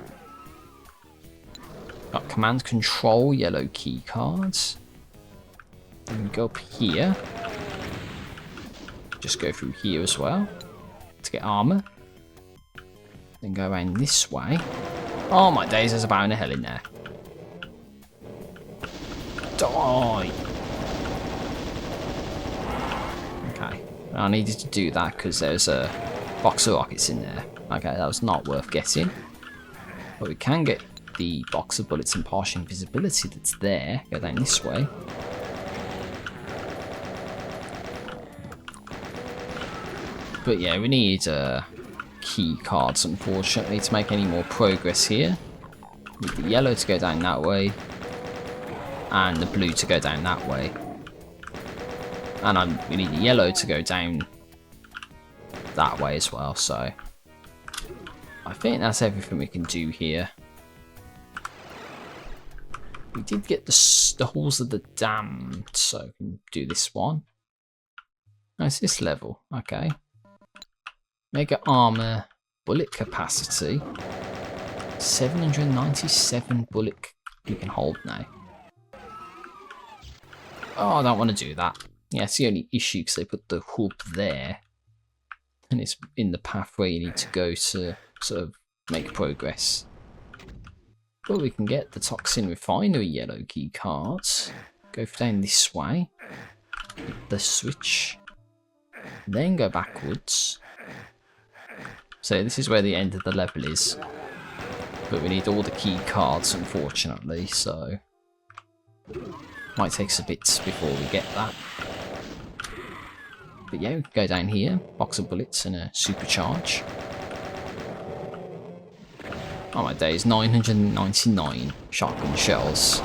Got command control, yellow key cards. Then we go up here. Just go through here as well to get armor. Then go around this way. Oh my days, there's a Baron of Hell in there. Die! Okay, I needed to do that because there's a box of rockets in there. Okay, that was not worth getting. But we can get the box of bullets and partial invisibility that's there. Go down this way. But yeah, we need key cards, unfortunately, to make any more progress here. We need the yellow to go down that way. And the blue to go down that way. And we need the yellow to go down that way as well, so I think that's everything we can do here. We did get the Halls of the Damned, so we can do this one. Oh, it's this level, okay. Mega armor, bullet capacity, 797 bullet we can hold now. Oh, I don't want to do that. Yeah, it's the only issue because they put the hub there. And it's in the pathway you need to go to sort of make progress. But we can get the Toxin Refinery yellow key cards. Go down this way. Hit the switch. Then go backwards. So this is where the end of the level is. But we need all the key cards, unfortunately, so might take us a bit before we get that. But yeah, we can go down here, box of bullets and a supercharge. Oh my days, 999 shotgun shells.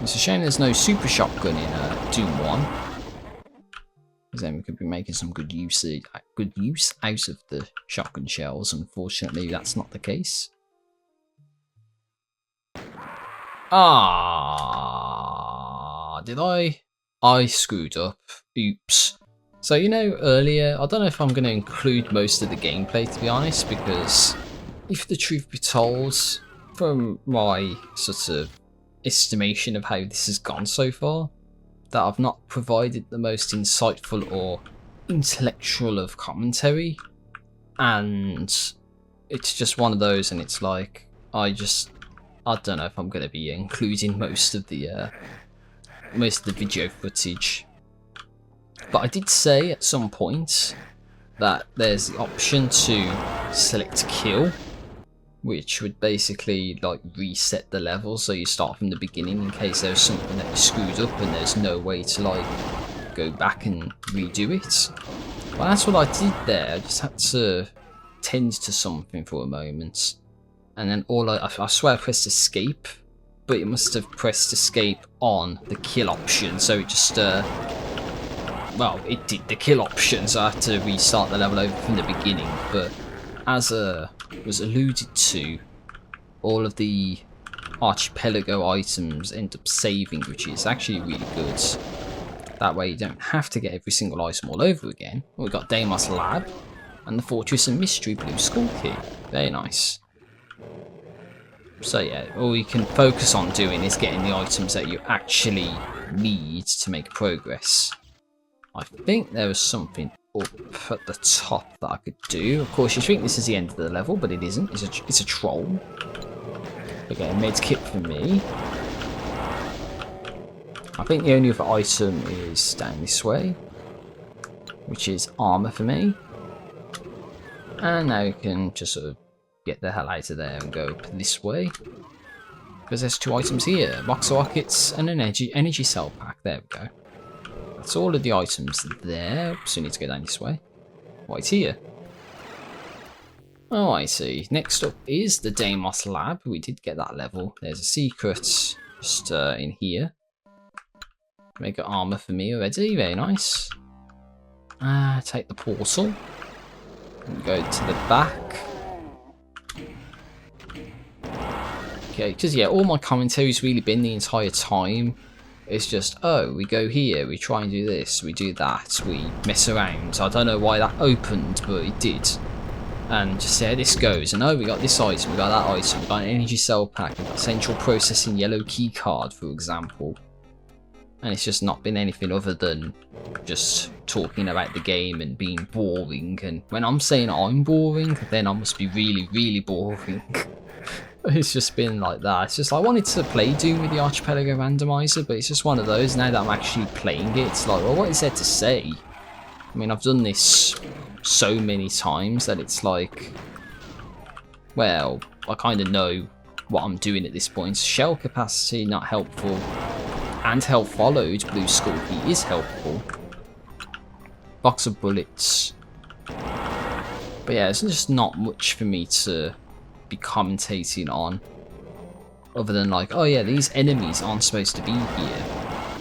It's a shame there's no super shotgun in Doom 1. Because then we could be making some good use out of the shotgun shells. Unfortunately, that's not the case. Ah, did I? I screwed up. Oops. So, you know, earlier, I don't know if I'm going to include most of the gameplay, to be honest, because if the truth be told, from my sort of estimation of how this has gone so far, that I've not provided the most insightful or intellectual of commentary, and it's just one of those, and it's like, I don't know if I'm going to be including most of the video footage. But I did say at some point that there's the option to select kill, which would basically like reset the level, so you start from the beginning in case there's something that you screwed up and there's no way to like go back and redo it. Well, that's what I did there. I just had to tend to something for a moment, and then I swear I pressed escape, but it must have pressed escape on the kill option, so it just well, it did the kill option, so I had to restart the level over from the beginning. But as was alluded to, all of the Archipelago items end up saving, which is actually really good. That way you don't have to get every single item all over again. We've got Deimos Lab and the Fortress and Mystery Blue Skull Key. Very nice. So yeah, all you can focus on doing is getting the items that you actually need to make progress. I think there was something up at the top that I could do. Of course, you think this is the end of the level, but it isn't. It's a troll. Okay, a med kit for me. I think the only other item is down this way, which is armor for me. And now you can just sort of get the hell out of there and go up this way, because there's two items here: box of rockets and an energy cell pack. There we go. That's all of the items there. So we need to go down this way. Right here. Oh, I see. Next up is the Deimos Lab. We did get that level. There's a secret just in here. Make an armor for me already. Very nice. Take the portal. And go to the back. Okay, because yeah, all my commentary's really been the entire time. It's just, oh, we go here, we try and do this, we do that, we mess around. I don't know why that opened, but it did. And just see how this goes. And oh, we got this item, we got that item, we got an energy cell pack, we got central processing yellow key card, for example. And it's just not been anything other than just talking about the game and being boring. And when I'm saying I'm boring, then I must be really, really boring. It's just been like that. It's just, I wanted to play Doom with the Archipelago Randomizer, but it's just one of those. Now that I'm actually playing it, it's like, well, what is there to say? I mean, I've done this so many times that it's like, well, I kind of know what I'm doing at this point. Shell capacity, not helpful. And health followed, Blue Skull Key is helpful. Box of bullets. But yeah, it's just not much for me to be commentating on, other than like, oh yeah, these enemies aren't supposed to be here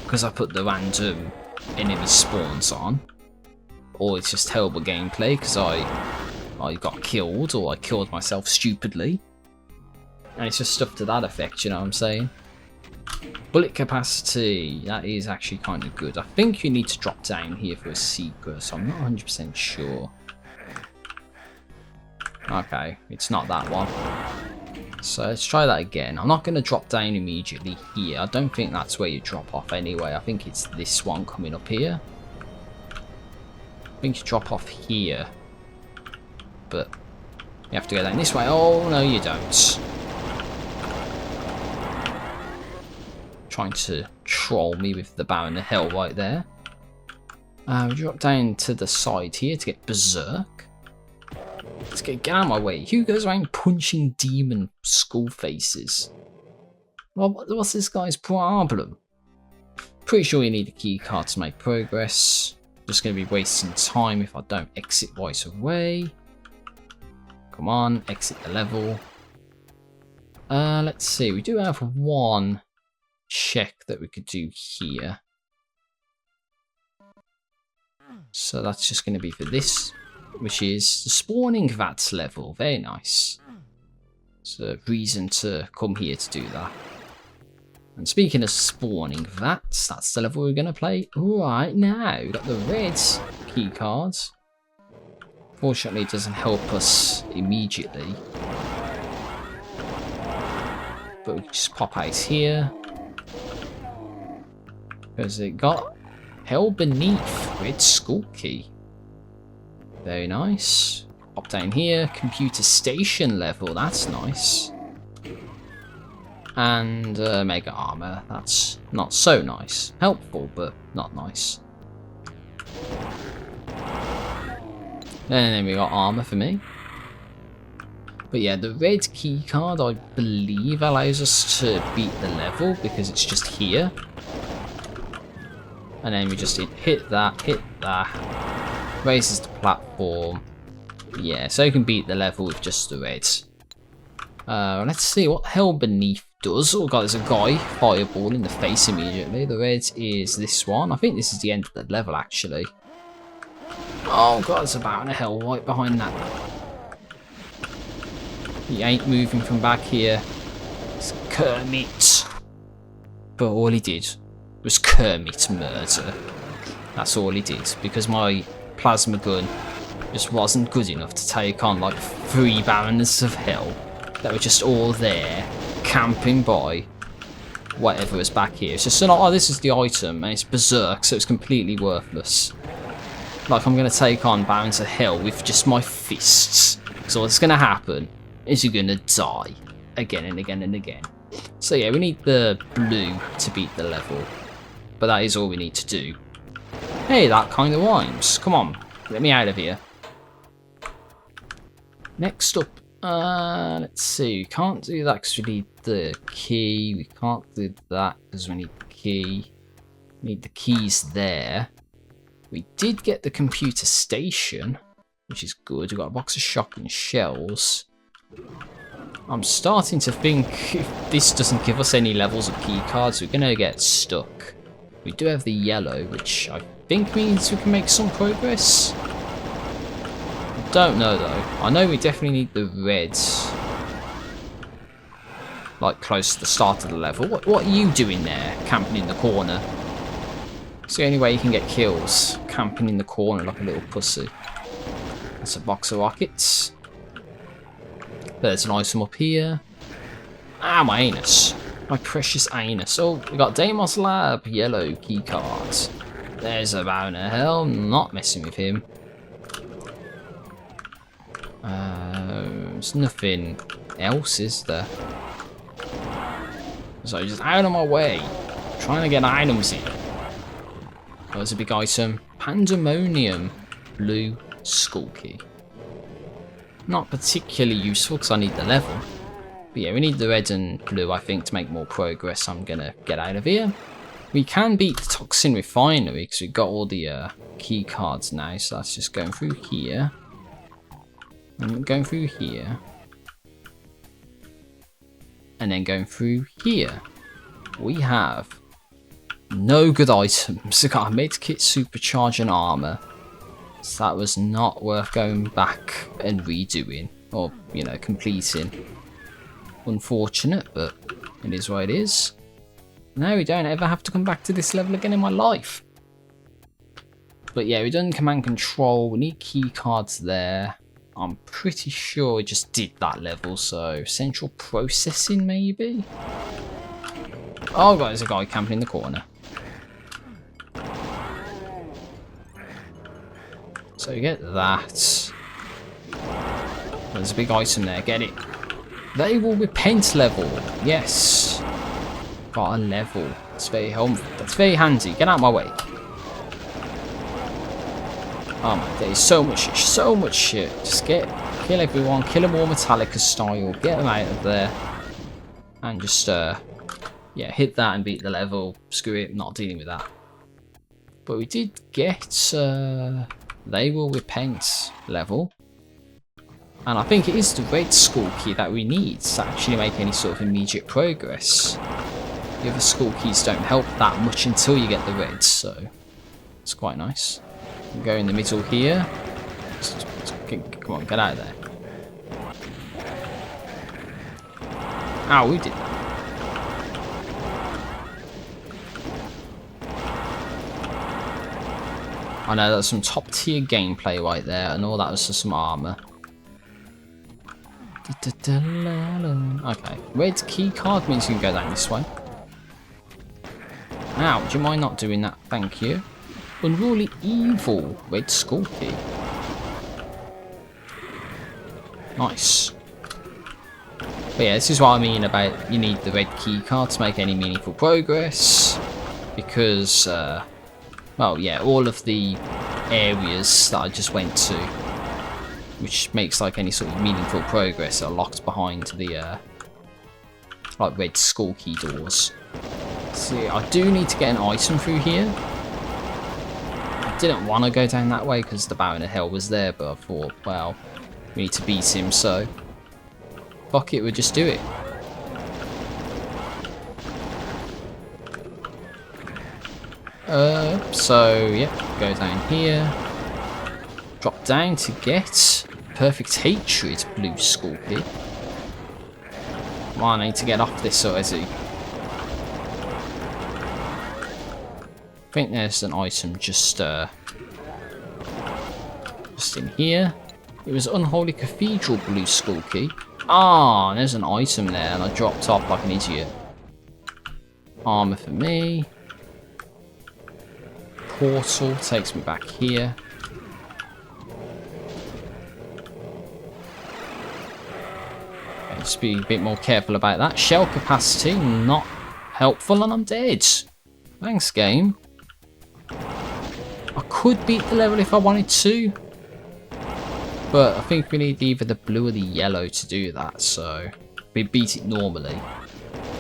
because I put the random enemy spawns on, or it's just terrible gameplay because I got killed or I killed myself stupidly, and it's just stuff to that effect, you know what I'm saying? Bullet capacity, that is actually kind of good. I think you need to drop down here for a secret, so I'm not 100% sure. Okay, it's not that one. So let's try that again. I'm not going to drop down immediately here. I don't think that's where you drop off anyway. I think it's this one coming up here. I think you drop off here. But you have to go down this way. Oh, no, you don't. Trying to troll me with the Baron of Hell right there. We drop down to the side here to get Berserk. Let's get out of my way. Who goes around punching demon skull faces? Well, what's this guy's problem? Pretty sure you need a key card to make progress. Just going to be wasting time if I don't exit right away. Come on, exit the level. Let's see. We do have one check that we could do here. So that's just going to be for this, which is the spawning vats level. Very nice. It's a reason to come here to do that. And speaking of spawning vats, that's the level we're going to play right now. We've got the red key cards. Fortunately, it doesn't help us immediately. But we can just pop out here. Because it got Hell Beneath, red skull key. Very nice. Pop down here, computer station level, that's nice. And mega armor, that's not so nice. Helpful, but not nice. And then we got armor for me. But yeah, the red key card, I believe, allows us to beat the level because it's just here. And then we just hit that, raises the platform. Yeah, so you can beat the level with just the red. Let's see what Hell Beneath does. Oh god, there's a guy fireball in the face immediately. The red is this one. I think this is the end of the level, actually. Oh god, there's a bout of hell right behind that. He ain't moving from back here. It's Kermit. But all he did was Kermit murder. That's all he did, because my plasma gun just wasn't good enough to take on like 3 barons of hell that were just all there, camping by whatever was back here. It's just oh, this is the item, and it's berserk, so it's completely worthless. Like, I'm going to take on barons of hell with just my fists. So what's going to happen is you're going to die again and again and again. So yeah, we need the blue to beat the level. But that is all we need to do. Hey, that kind of rhymes. Come on, let me out of here. Next up, let's see. We can't do that because we need the key. We can't do that because we need the key. We need the keys there. We did get the computer station, which is good. We've got a box of shotgun shells. I'm starting to think if this doesn't give us any levels of key cards, we're going to get stuck. We do have the yellow, which I think means we can make some progress. I don't know though. I know we definitely need the reds. Like close to the start of the level. What are you doing there, camping in the corner? It's the only way you can get kills, camping in the corner like a little pussy. That's a box of rockets. There's an item up here. Ah, my anus. My precious anus. Oh, we got Deimos Lab, yellow key cards. There's a Baron of Hell, not messing with him. There's nothing else, is there? So just out of my way. Trying to get items in. Oh, there's a big item. Pandemonium, blue skull key. Not particularly useful because I need the level. But yeah, we need the red and blue, I think, to make more progress. I'm going to get out of here. We can beat the Toxin Refinery because we've got all the key cards now. So that's just going through here. And going through here. And then going through here. We have no good items. We've got a medkit, supercharge, and armor. So that was not worth going back and redoing. Or, you know, completing. Unfortunate, but it is what it is. Now we don't ever have to come back to this level again in my life. But yeah, we've done command control. We need key cards there. I'm pretty sure we just did that level, so central processing maybe? Oh god, there's a guy camping in the corner. So you get that. There's a big item there, get it. They will repent level, yes. Got a level. That's very handy. Get out of my way. Oh man, there is so much shit. Just kill everyone, kill them all Metallica style, get them out of there. And just, yeah, hit that and beat the level. Screw it, not dealing with that. But we did get, They Will Repent level. And I think it is the red skull key that we need to actually make any sort of immediate progress. The other skull keys don't help that much until you get the reds, so it's quite nice. We'll go in the middle here. Come on, get out of there. Ow, we did that. I know that's some top tier gameplay right there, and all that was for some armor. Okay, red key card means you can go down this way. Ow, do you mind not doing that? Thank you. Unruly evil, red skull key. Nice. But yeah, this is what I mean about you need the red key card to make any meaningful progress. Because, well, yeah, all of the areas that I just went to, which makes like any sort of meaningful progress, are locked behind the like red skull key doors. See, I do need to get an item through here. I didn't want to go down that way because the Baron of Hell was there, but I thought, well, we need to beat him, so fuck it, we'll just do it. So yeah, go down here. Drop down to get Perfect Hatred blue skull key. Come on, I need to get off this already. I think there's an item just in here. It was Unholy Cathedral blue skull key. Ah, there's an item there, and I dropped off like an idiot. Armor for me. Portal takes me back here. Okay, just be a bit more careful about that. Shell capacity, not helpful, and I'm dead. Thanks, game. I could beat the level if I wanted to, but I think we need either the blue or the yellow to do that, so we beat it normally.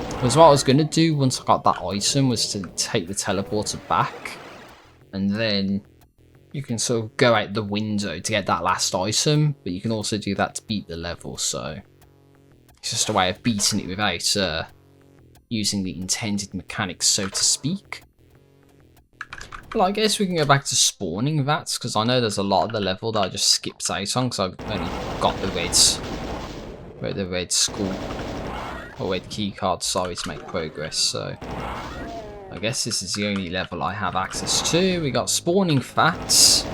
Because what I was going to do once I got that item was to take the teleporter back, and then you can sort of go out the window to get that last item, but you can also do that to beat the level, so it's just a way of beating it without using the intended mechanics, so to speak. Well, I guess we can go back to spawning vats, because I know there's a lot of the level that I just skipped out on, because I've only got the red skull, or red key card, sorry, to make progress, so I guess this is the only level I have access to. We got spawning vats,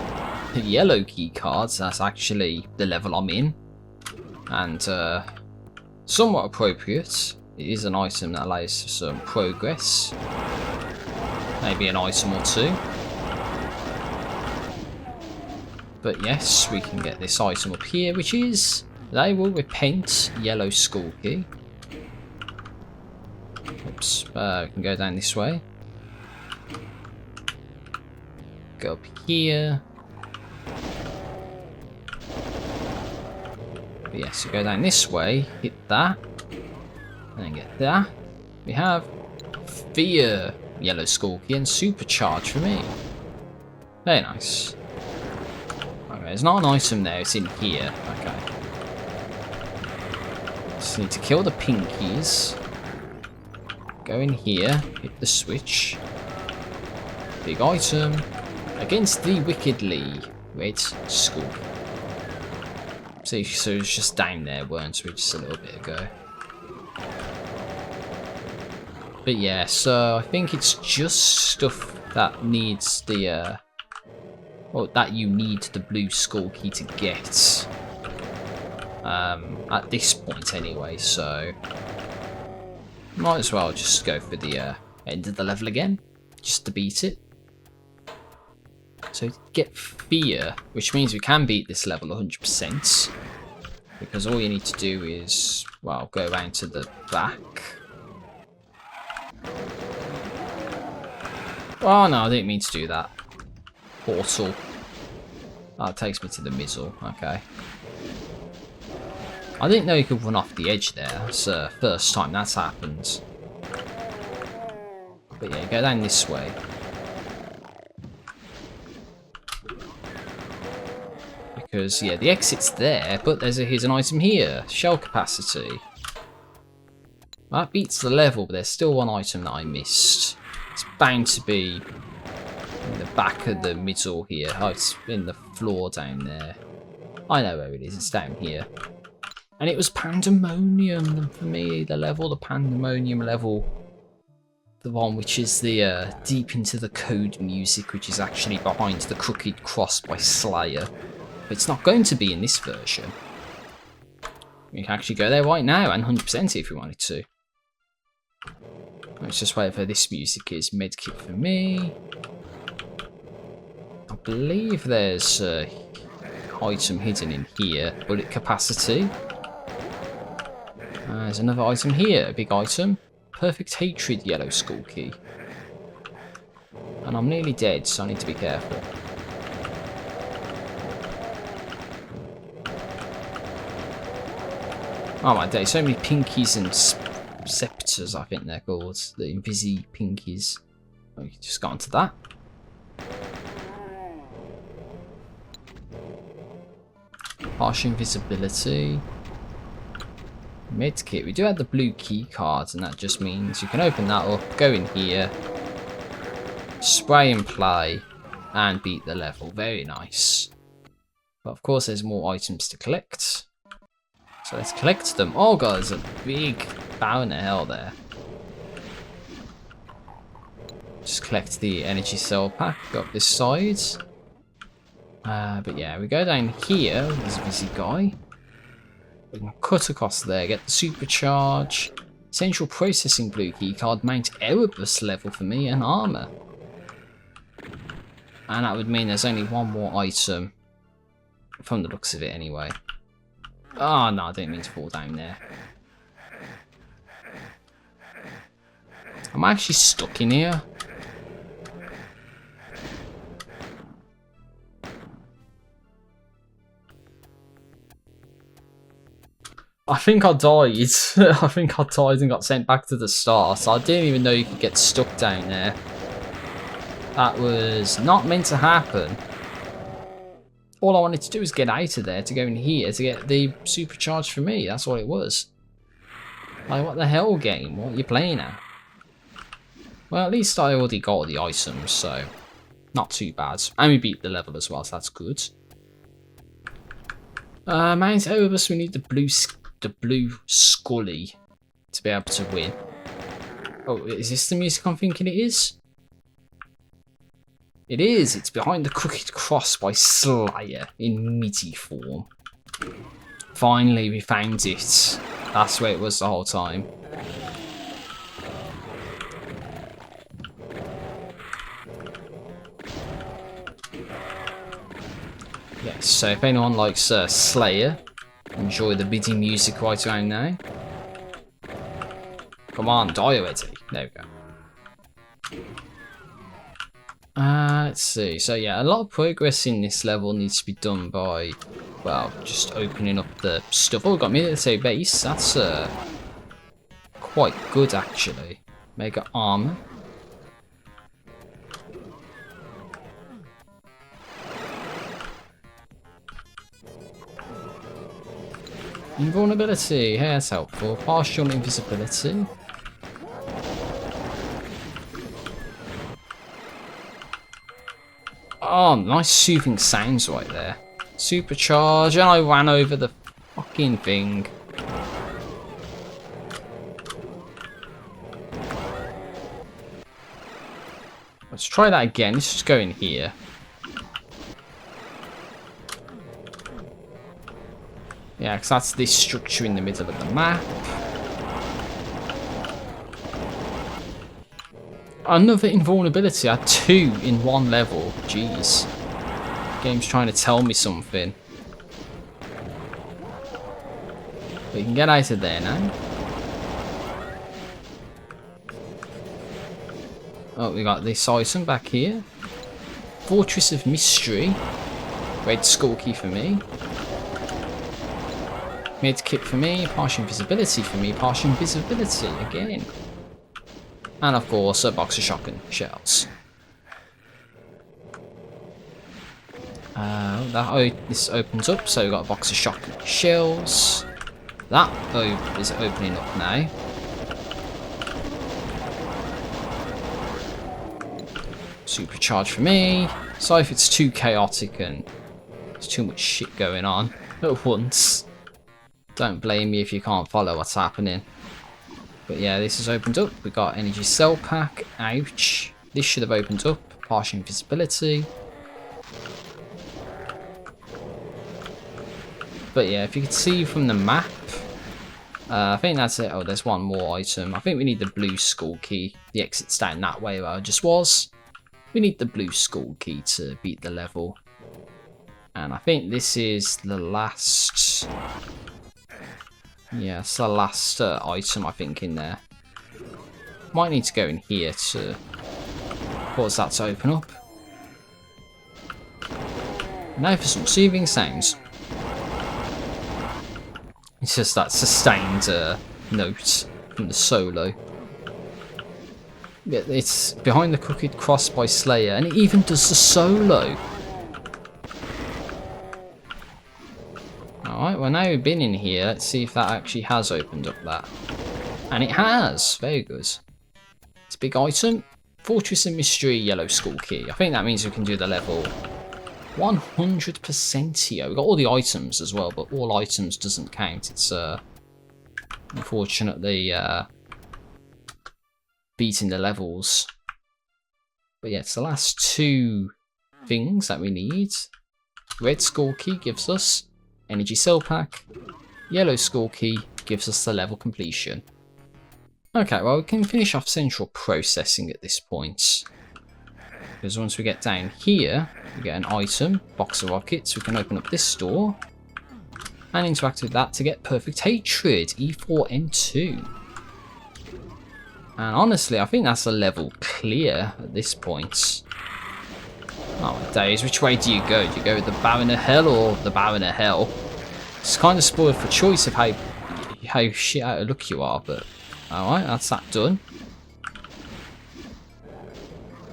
the yellow key cards, that's actually the level I'm in, and somewhat appropriate. It is an item that allows for some progress. Maybe an item or two. But yes, we can get this item up here, which is They Will Repent yellow skull key. Oops, we can go down this way. Go up here. But yeah, so go down this way, hit that, and then get that. We have Fear yellow skull key and supercharge for me. Very nice. Okay, there's not an item there, it's in here. Okay. Just need to kill the pinkies. Go in here, hit the switch. Big item. Against the wickedly red skull. See, so it's just down there, weren't we, just a little bit ago. But yeah, so I think it's just stuff that needs the, or that you need the blue skull key to get. At this point anyway, so might as well just go for the end of the level again, just to beat it. So get Fear, which means we can beat this level 100%, because all you need to do is, well, go around to the back. Oh no, I didn't mean to do that. Portal. Oh, it takes me to the middle, okay. I didn't know you could run off the edge there. It's the first time that's happened. But yeah, go down this way. Because, yeah, the exit's there, but there's a hidden item here. Shell capacity. That beats the level, but there's still one item that I missed. It's bound to be in the back of the middle here. Oh, it's in the floor down there. I know where it is, it's down here. And it was Pandemonium for me, the level, the Pandemonium level. the one which is the Deep Into the Code music, which is actually behind the Crooked Cross by Slayer. But it's not going to be in this version. You can actually go there right now and 100% if you wanted to. Let's just wait for this music is. Medkit for me. I believe there's an item hidden in here. Bullet capacity. There's another item here, a big item. Perfect Hatred yellow skull key. And I'm nearly dead, so I need to be careful. Oh my day, so many pinkies and scepters, I think they're called. The invisi pinkies. We can just go onto that. Partial invisibility. Medkit. We do have the blue key cards, and that just means you can open that up, go in here, spray and play, and beat the level. Very nice. But of course, there's more items to collect. So let's collect them. Oh god, there's a big bounty hell there. Just collect the energy cell pack. Go up this side. But yeah, we go down here. There's a busy guy. We can cut across there, get the supercharge. Central processing blue key card, mount Erebus level for me, and armor. And that would mean there's only one more item. From the looks of it anyway. Oh no, I didn't mean to fall down there. I'm actually stuck in here. I think I died. I think I died and got sent back to the start. So I didn't even know you could get stuck down there. That was not meant to happen. All I wanted to do was get out of there to go in here to get the supercharge for me. That's all it was. Like, what the hell, game? What are you playing at? Well, at least I already got all the items, so not too bad. And we beat the level as well, so that's good. Mount Erebus, we need the blue Scully to be able to win. Oh, is this the music I'm thinking it is? It is. It's behind the Crooked Cross by Slayer in MIDI form. Finally, we found it. That's where it was the whole time. Yes, so if anyone likes Slayer, enjoy the MIDI music right around now. Come on, die already. There we go. Let's see. So yeah, a lot of progress in this level needs to be done by, well, just opening up the stuff. Oh, we got military base. That's quite good actually. Mega armor. Invulnerability. Hey, that's helpful. Partial invisibility. Oh, nice soothing sounds right there. Supercharge, and I ran over the fucking thing. Let's try that again. Let's just go in here. Yeah, because that's this structure in the middle of the map. Another invulnerability. I had 2 in one level. Jeez. Game's trying to tell me something. We can get out of there now. Oh, we got this item back here. Fortress of Mystery. Red skull key for me. Medkit for me. Partial invisibility for me. Partial invisibility again. And of course, a box of shotgun shells. This opens up, so we've got a box of shotgun shells. That is opening up now. Supercharge for me. Sorry if it's too chaotic and there's too much shit going on at once. Don't blame me if you can't follow what's happening. But yeah, this has opened up. We got energy cell pack. Ouch. This should have opened up. Partial invisibility. But yeah, if you could see from the map, I think that's it. Oh, there's one more item. I think we need the blue skull key. The exit's down that way where I just was. We need the blue skull key to beat the level. And I think this is the last... Yeah, it's the last item, I think, in there. Might need to go in here to cause that to open up. Now for some soothing sounds. It's just that sustained note from the solo. Yeah, it's Behind the Crooked Cross by Slayer, and it even does the solo. Alright, well now we've been in here, let's see if that actually has opened up that. And it has! Very good. It's a big item. Fortress of Mystery, Yellow Skull Key. I think that means we can do the level 100% here. We've got all the items as well, but all items doesn't count. It's unfortunately beating the levels. But yeah, it's the last two things that we need. Red Skull Key gives us Energy Cell Pack. Yellow Skull Key gives us the level completion. Okay, well we can finish off central processing at this point. Because once we get down here, we get an item, box of rockets, we can open up this door. And interact with that to get Perfect Hatred, E4N2. And honestly, I think that's a level clear at this point. Oh my days, which way do you go? Do you go with the Baron of Hell or the Baron of Hell? It's kind of spoiled for choice of how shit out of luck you are, but alright, that's that done.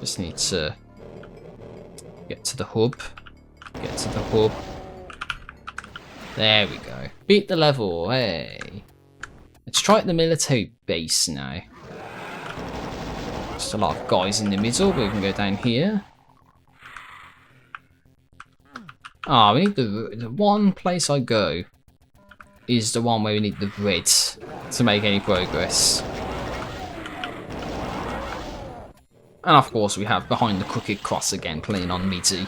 Just need to get to the hub. Get to the hub. There we go. Beat the level, hey. Let's try at the military base now. Just a lot of guys in the middle, but we can go down here. Ah, we need the one place I go is the one where we need the red to make any progress. And of course we have Behind the Crooked Cross again playing on MIDI.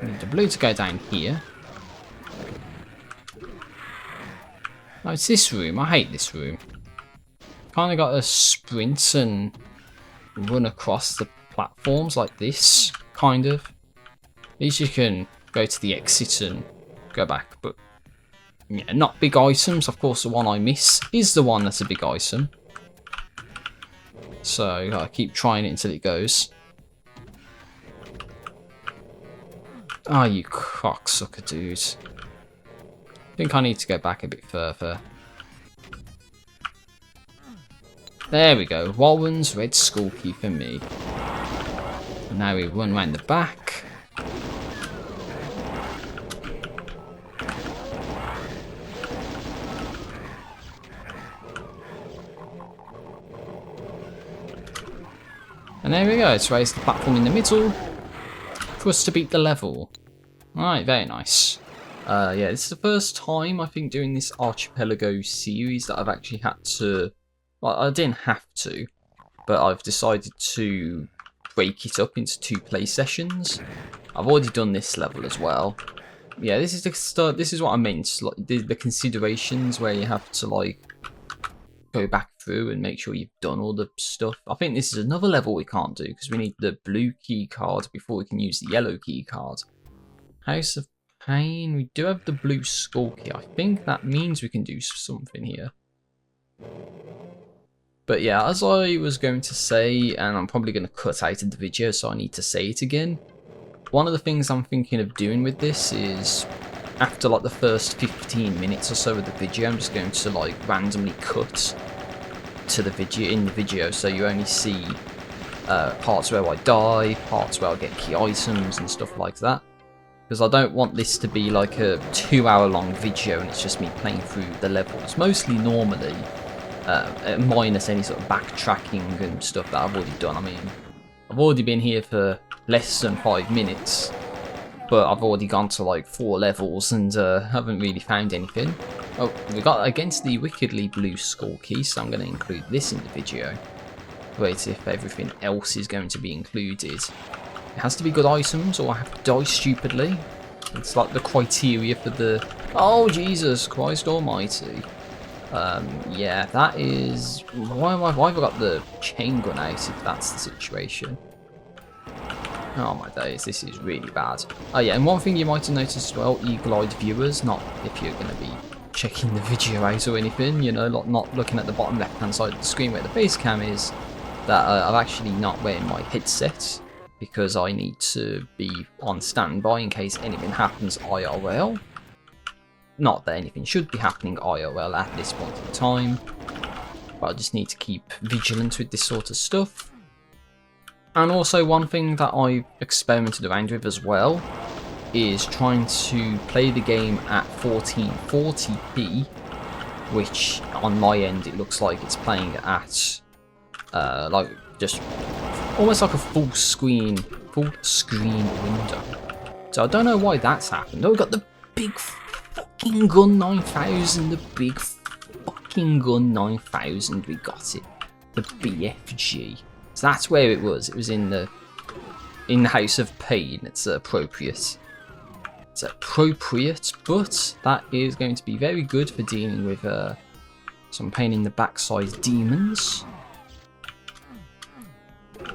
We need the blue to go down here. Oh, it's this room. I hate this room. Kind of got to sprint and run across the platforms like this, kind of. At least you can go to the exit and go back, but yeah, not big items. Of course, the one I miss is the one that's a big item. So I gotta keep trying it until it goes. Oh, you cocksucker, dude. I think I need to go back a bit further. There we go. Warren's Red Skull Key for me. And now we run around the back. And there we go, it's raised the platform in the middle for us to beat the level. Alright, very nice. Yeah, this is the first time I think doing this Archipelago series that I've actually had to... Well, I didn't have to, but I've decided to break it up into 2 play sessions. I've already done this level as well. Yeah, this is the start. This is what I meant, like the considerations where you have to like go back through and make sure you've done all the stuff. I think this is another level we can't do because we need the blue key card before we can use the yellow key card. House of Pain, we do have the blue skull key. I think that means we can do something here. But yeah, as I was going to say, and I'm probably going to cut out of the video so I need to say it again. One of the things I'm thinking of doing with this is after like the first 15 minutes or so of the video, I'm just going to like randomly cut to the video so you only see parts where I die, parts where I get key items and stuff like that. Because I don't want this to be like a 2-hour long video and it's just me playing through the levels. Mostly normally, minus any sort of backtracking and stuff that I've already done. I mean, I've already been here for less than 5 minutes, but I've already gone to like 4 levels and haven't really found anything. Oh, we got against the wickedly blue Skulky, so I'm going to include this in the video. Wait, if everything else is going to be included. It has to be good items or I have to die stupidly. It's like the criteria for the... Oh, Jesus Christ almighty. Yeah, that is... Why have I got the chain gun out if that's the situation? Oh my days, this is really bad. Oh yeah, and one thing you might have noticed as well, eagle-eyed viewers, not if you're going to be checking the video out or anything, you know, not looking at the bottom left-hand side of the screen where the face cam is, that I'm actually not wearing my headset because I need to be on standby in case anything happens IRL. Not that anything should be happening IRL at this point in time, but I just need to keep vigilant with this sort of stuff. And also one thing that I've experimented around with as well is trying to play the game at 1440p, which on my end it looks like it's playing at like just almost like a full screen window. So I don't know why that's happened. Oh, we've got the big fucking gun 9000, the big fucking gun 9000, we got it. The BFG. So that's where it was. It was in the House of Pain. It's appropriate. It's appropriate, but that is going to be very good for dealing with some pain in the backside demons.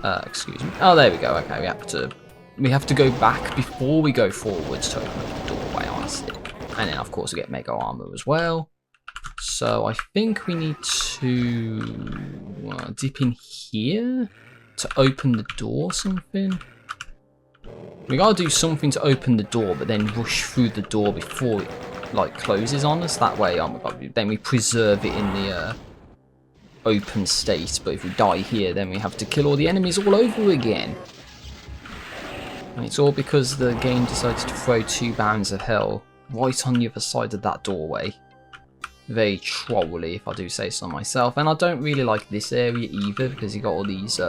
Excuse me. Oh, there we go. Okay, we have to go back before we go forwards to open up the doorway, honestly. And then, of course, we get mega armor as well. So I think we need to dip in here to open the door or something. We gotta do something to open the door, but then rush through the door before it like closes on us. That way, oh my god, then we preserve it in the open state. But if we die here, then we have to kill all the enemies all over again. And it's all because the game decided to throw 2 bounds of hell right on the other side of that doorway. Very trolly, if I do say so myself. And I don't really like this area either, because you got all these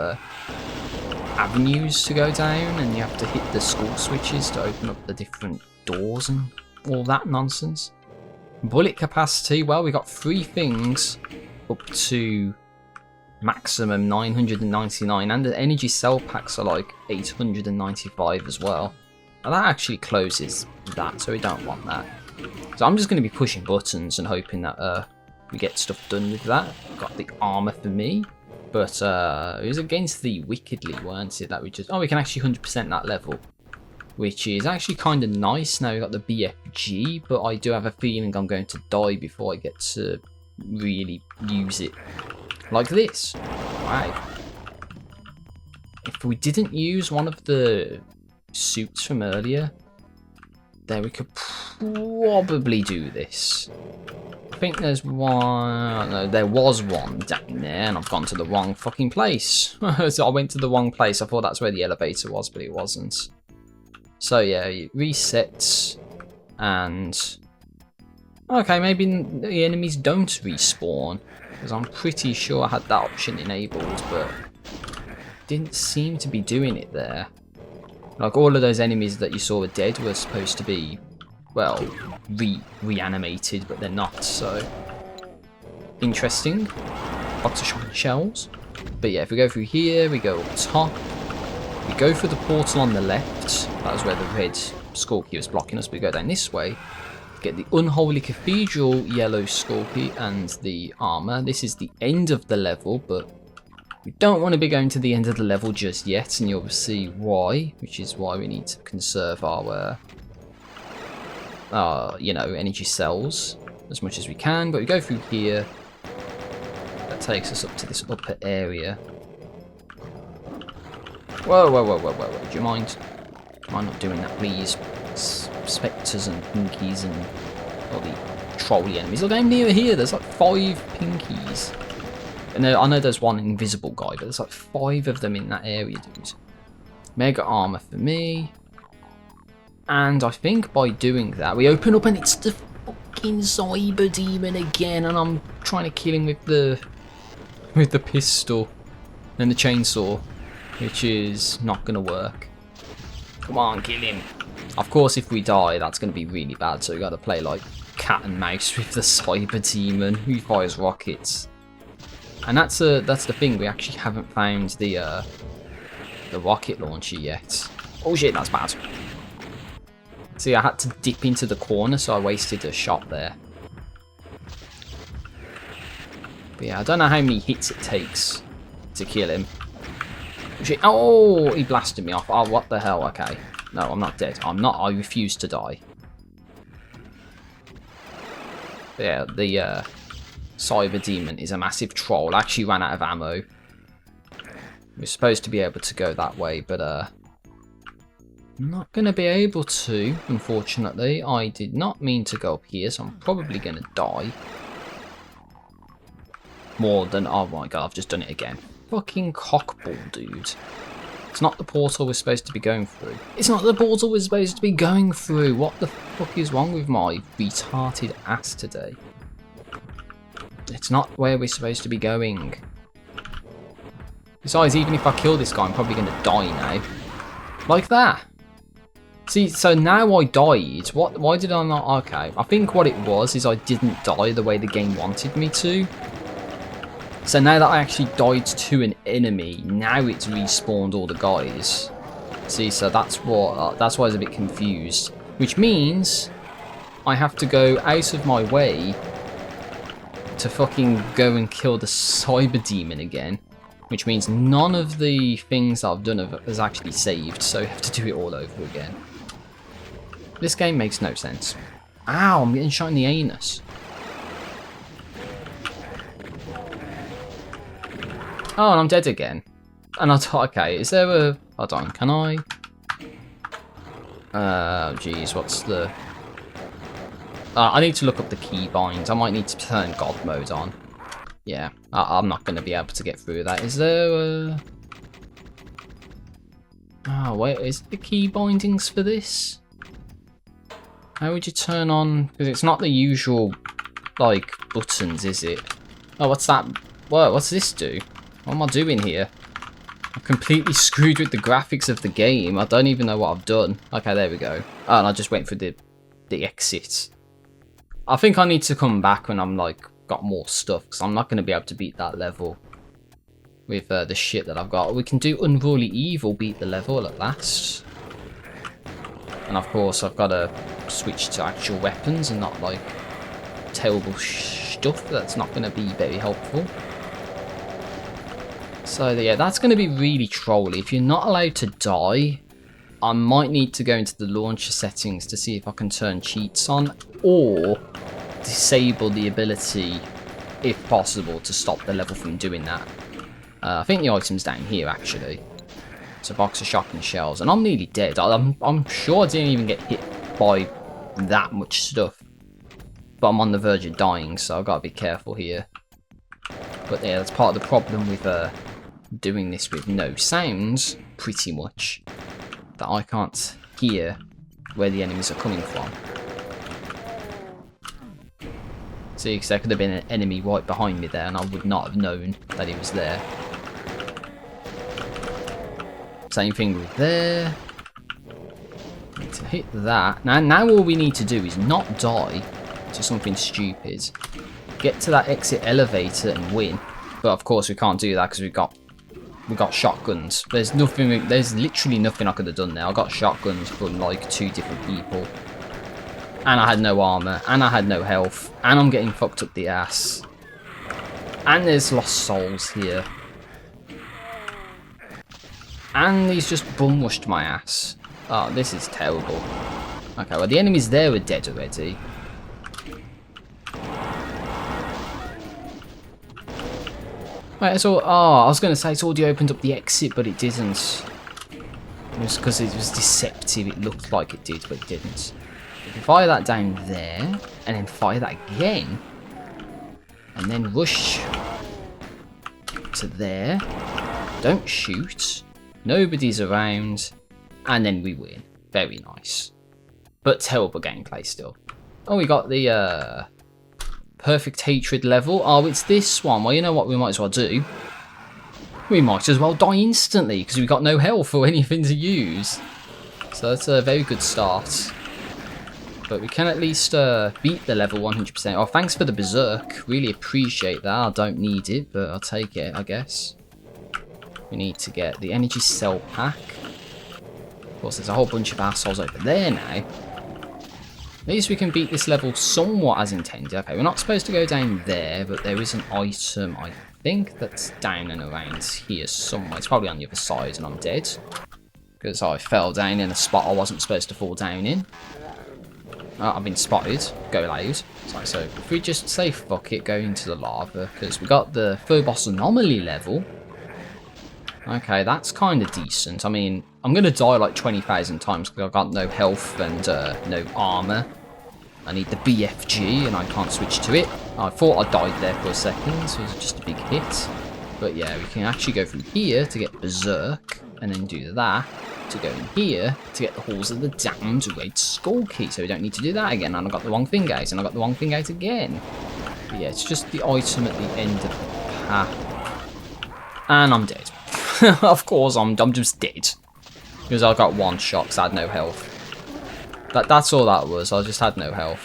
avenues to go down, and you have to hit the skull switches to open up the different doors and all that nonsense. Bullet capacity, well, we got 3 things up to maximum 999, and the energy cell packs are like 895 as well. Now that actually closes that, so we don't want that. So I'm just going to be pushing buttons and hoping that we get stuff done with that. Got the armor for me, but it was against the wickedly, weren't it? That we just... Oh, we can actually 100% that level, which is actually kind of nice. Now we've got the BFG, but I do have a feeling I'm going to die before I get to really use it like this. Wow. If we didn't use one of the suits from earlier, then we could probably do this. I think there's one... No, there was one down there, and I've gone to the wrong fucking place. So I went to the wrong place. I thought that's where the elevator was, but it wasn't. So yeah, it resets, and... Okay, maybe the enemies don't respawn, because I'm pretty sure I had that option enabled, but didn't seem to be doing it there. Like, all of those enemies that you saw were dead were supposed to be, well, reanimated, but they're not, so... Interesting. Lots of shotgun shells. But yeah, if we go through here, we go up top. We go through the portal on the left. That was where the red Skulky was blocking us. We go down this way. Get the Unholy Cathedral yellow Skulky and the armor. This is the end of the level, but we don't want to be going to the end of the level just yet, and you'll see why, which is why we need to conserve our, you know, energy cells as much as we can. But we go through here. That takes us up to this upper area. Whoa, whoa, whoa, whoa, whoa, whoa. Do you mind? Do you mind not doing that, please? Spectres and pinkies and all the trolley enemies. Look, I'm near here. There's like 5 pinkies. And I know there's one invisible guy, but there's like 5 of them in that area, dude. Mega armor for me. And I think by doing that, we open up and it's the fucking cyber demon again, and I'm trying to kill him with the pistol and the chainsaw, which is not gonna work. Come on, kill him. Of course, if we die, that's gonna be really bad, so we gotta play like cat and mouse with the cyber demon who fires rockets. And that's the thing, we actually haven't found the rocket launcher yet. Oh shit, that's bad. See, I had to dip into the corner, so I wasted a shot there. But yeah, I don't know how many hits it takes to kill him. Oh, he blasted me off. Oh, what the hell? Okay. No, I'm not dead. I'm not. I refuse to die. But yeah, the cyber demon is a massive troll. I actually ran out of ammo. We're supposed to be able to go that way, but I'm not going to be able to, unfortunately. I did not mean to go up here, so I'm probably going to die. More than... Oh my god, I've just done it again. Fucking cockball, dude. It's not the portal we're supposed to be going through. It's not the portal we're supposed to be going through. What the fuck is wrong with my retarded ass today? It's not where we're supposed to be going. Besides, even if I kill this guy, I'm probably going to die now. Like that. See, so now I died. What? Why did I not? Okay, I think what it was is I didn't die the way the game wanted me to. So now that I actually died to an enemy, now it's respawned all the guys. See, so that's what. That's why I was a bit confused. Which means I have to go out of my way to fucking go and kill the cyber demon again. Which means none of the things that I've done has actually saved, so I have to do it all over again. This game makes no sense. Ow, I'm getting shot in the anus. Oh, and I'm dead again. And I thought, okay, is there a... Hold on, can I... Jeez, what's the... I need to look up the keybinds. I might need to turn God mode on. Yeah, I'm not going to be able to get through that. Is there a... Oh, wait, is the key bindings for this? How would you turn on... Because it's not the usual, like, buttons, is it? Oh, what's that? What? What's this do? What am I doing here? I'm completely screwed with the graphics of the game. I don't even know what I've done. Okay, there we go. Oh, and I just went for the exit. I think I need to come back when I'm, like, got more stuff. Because I'm not going to be able to beat that level with the shit that I've got. We can do Unruly Evil beat the level at last. And, of course, I've got to switch to actual weapons and not, like, terrible stuff. That's not going to be very helpful. So yeah, that's going to be really trolly. If you're not allowed to die, I might need to go into the launcher settings to see if I can turn cheats on, or disable the ability, if possible, to stop the level from doing that. I think the item's down here, actually. It's a box of shotgun shells, and I'm nearly dead. I'm sure I didn't even get hit by that much stuff. But I'm on the verge of dying, so I've got to be careful here. But yeah, that's part of the problem with doing this with no sounds, pretty much, that I can't hear where the enemies are coming from. See, because there could have been an enemy right behind me there, and I would not have known that he was there. Same thing with there. Need to hit that. Now all we need to do is not die to something stupid. Get to that exit elevator and win. But of course we can't do that because we got shotguns. There's literally nothing I could have done there. I got shotguns from like 2 different people. And I had no armor. And I had no health. And I'm getting fucked up the ass. And there's lost souls here. And he's just bum-rushed my ass. Oh, this is terrible. Okay, well the enemies there are dead already. Right, so, I was going to say it's already opened up the exit, but it didn't. It was because it was deceptive. It looked like it did, but it didn't. If you fire that down there, and then fire that again, and then rush to there, don't shoot, nobody's around, and then we win. Very nice. But terrible gameplay still. Oh, we got the, Perfect Hatred level. Oh, it's this one. Well, you know what we might as well do? We might as well die instantly, because we've got no health or anything to use. So that's a very good start. But we can at least beat the level 100%. Oh, thanks for the Berserk. Really appreciate that. I don't need it, but I'll take it, I guess. We need to get the energy cell pack. Of course, there's a whole bunch of assholes over there now. At least we can beat this level somewhat as intended. Okay, we're not supposed to go down there, but there is an item, I think, that's down and around here somewhere. It's probably on the other side and I'm dead. Because I fell down in a spot I wasn't supposed to fall down in. I've been spotted. Go loud. So if we just say fuck it, go into the lava, because we got the Phobos anomaly level. Okay, that's kind of decent. I mean, I'm going to die like 20,000 times because I've got no health and no armor. I need the BFG and I can't switch to it. I thought I died there for a second, so it was just a big hit. But yeah, we can actually go from here to get Berserk and then do that to go in here to get the Halls of the Damned Red Skull Key. So we don't need to do that again. And I got the wrong thing out and I got the wrong thing out again. But yeah, it's just the item at the end of the path. And I'm dead. Of course, I'm just dead. Because I got one shot because I had no health. That's all that was. I just had no health.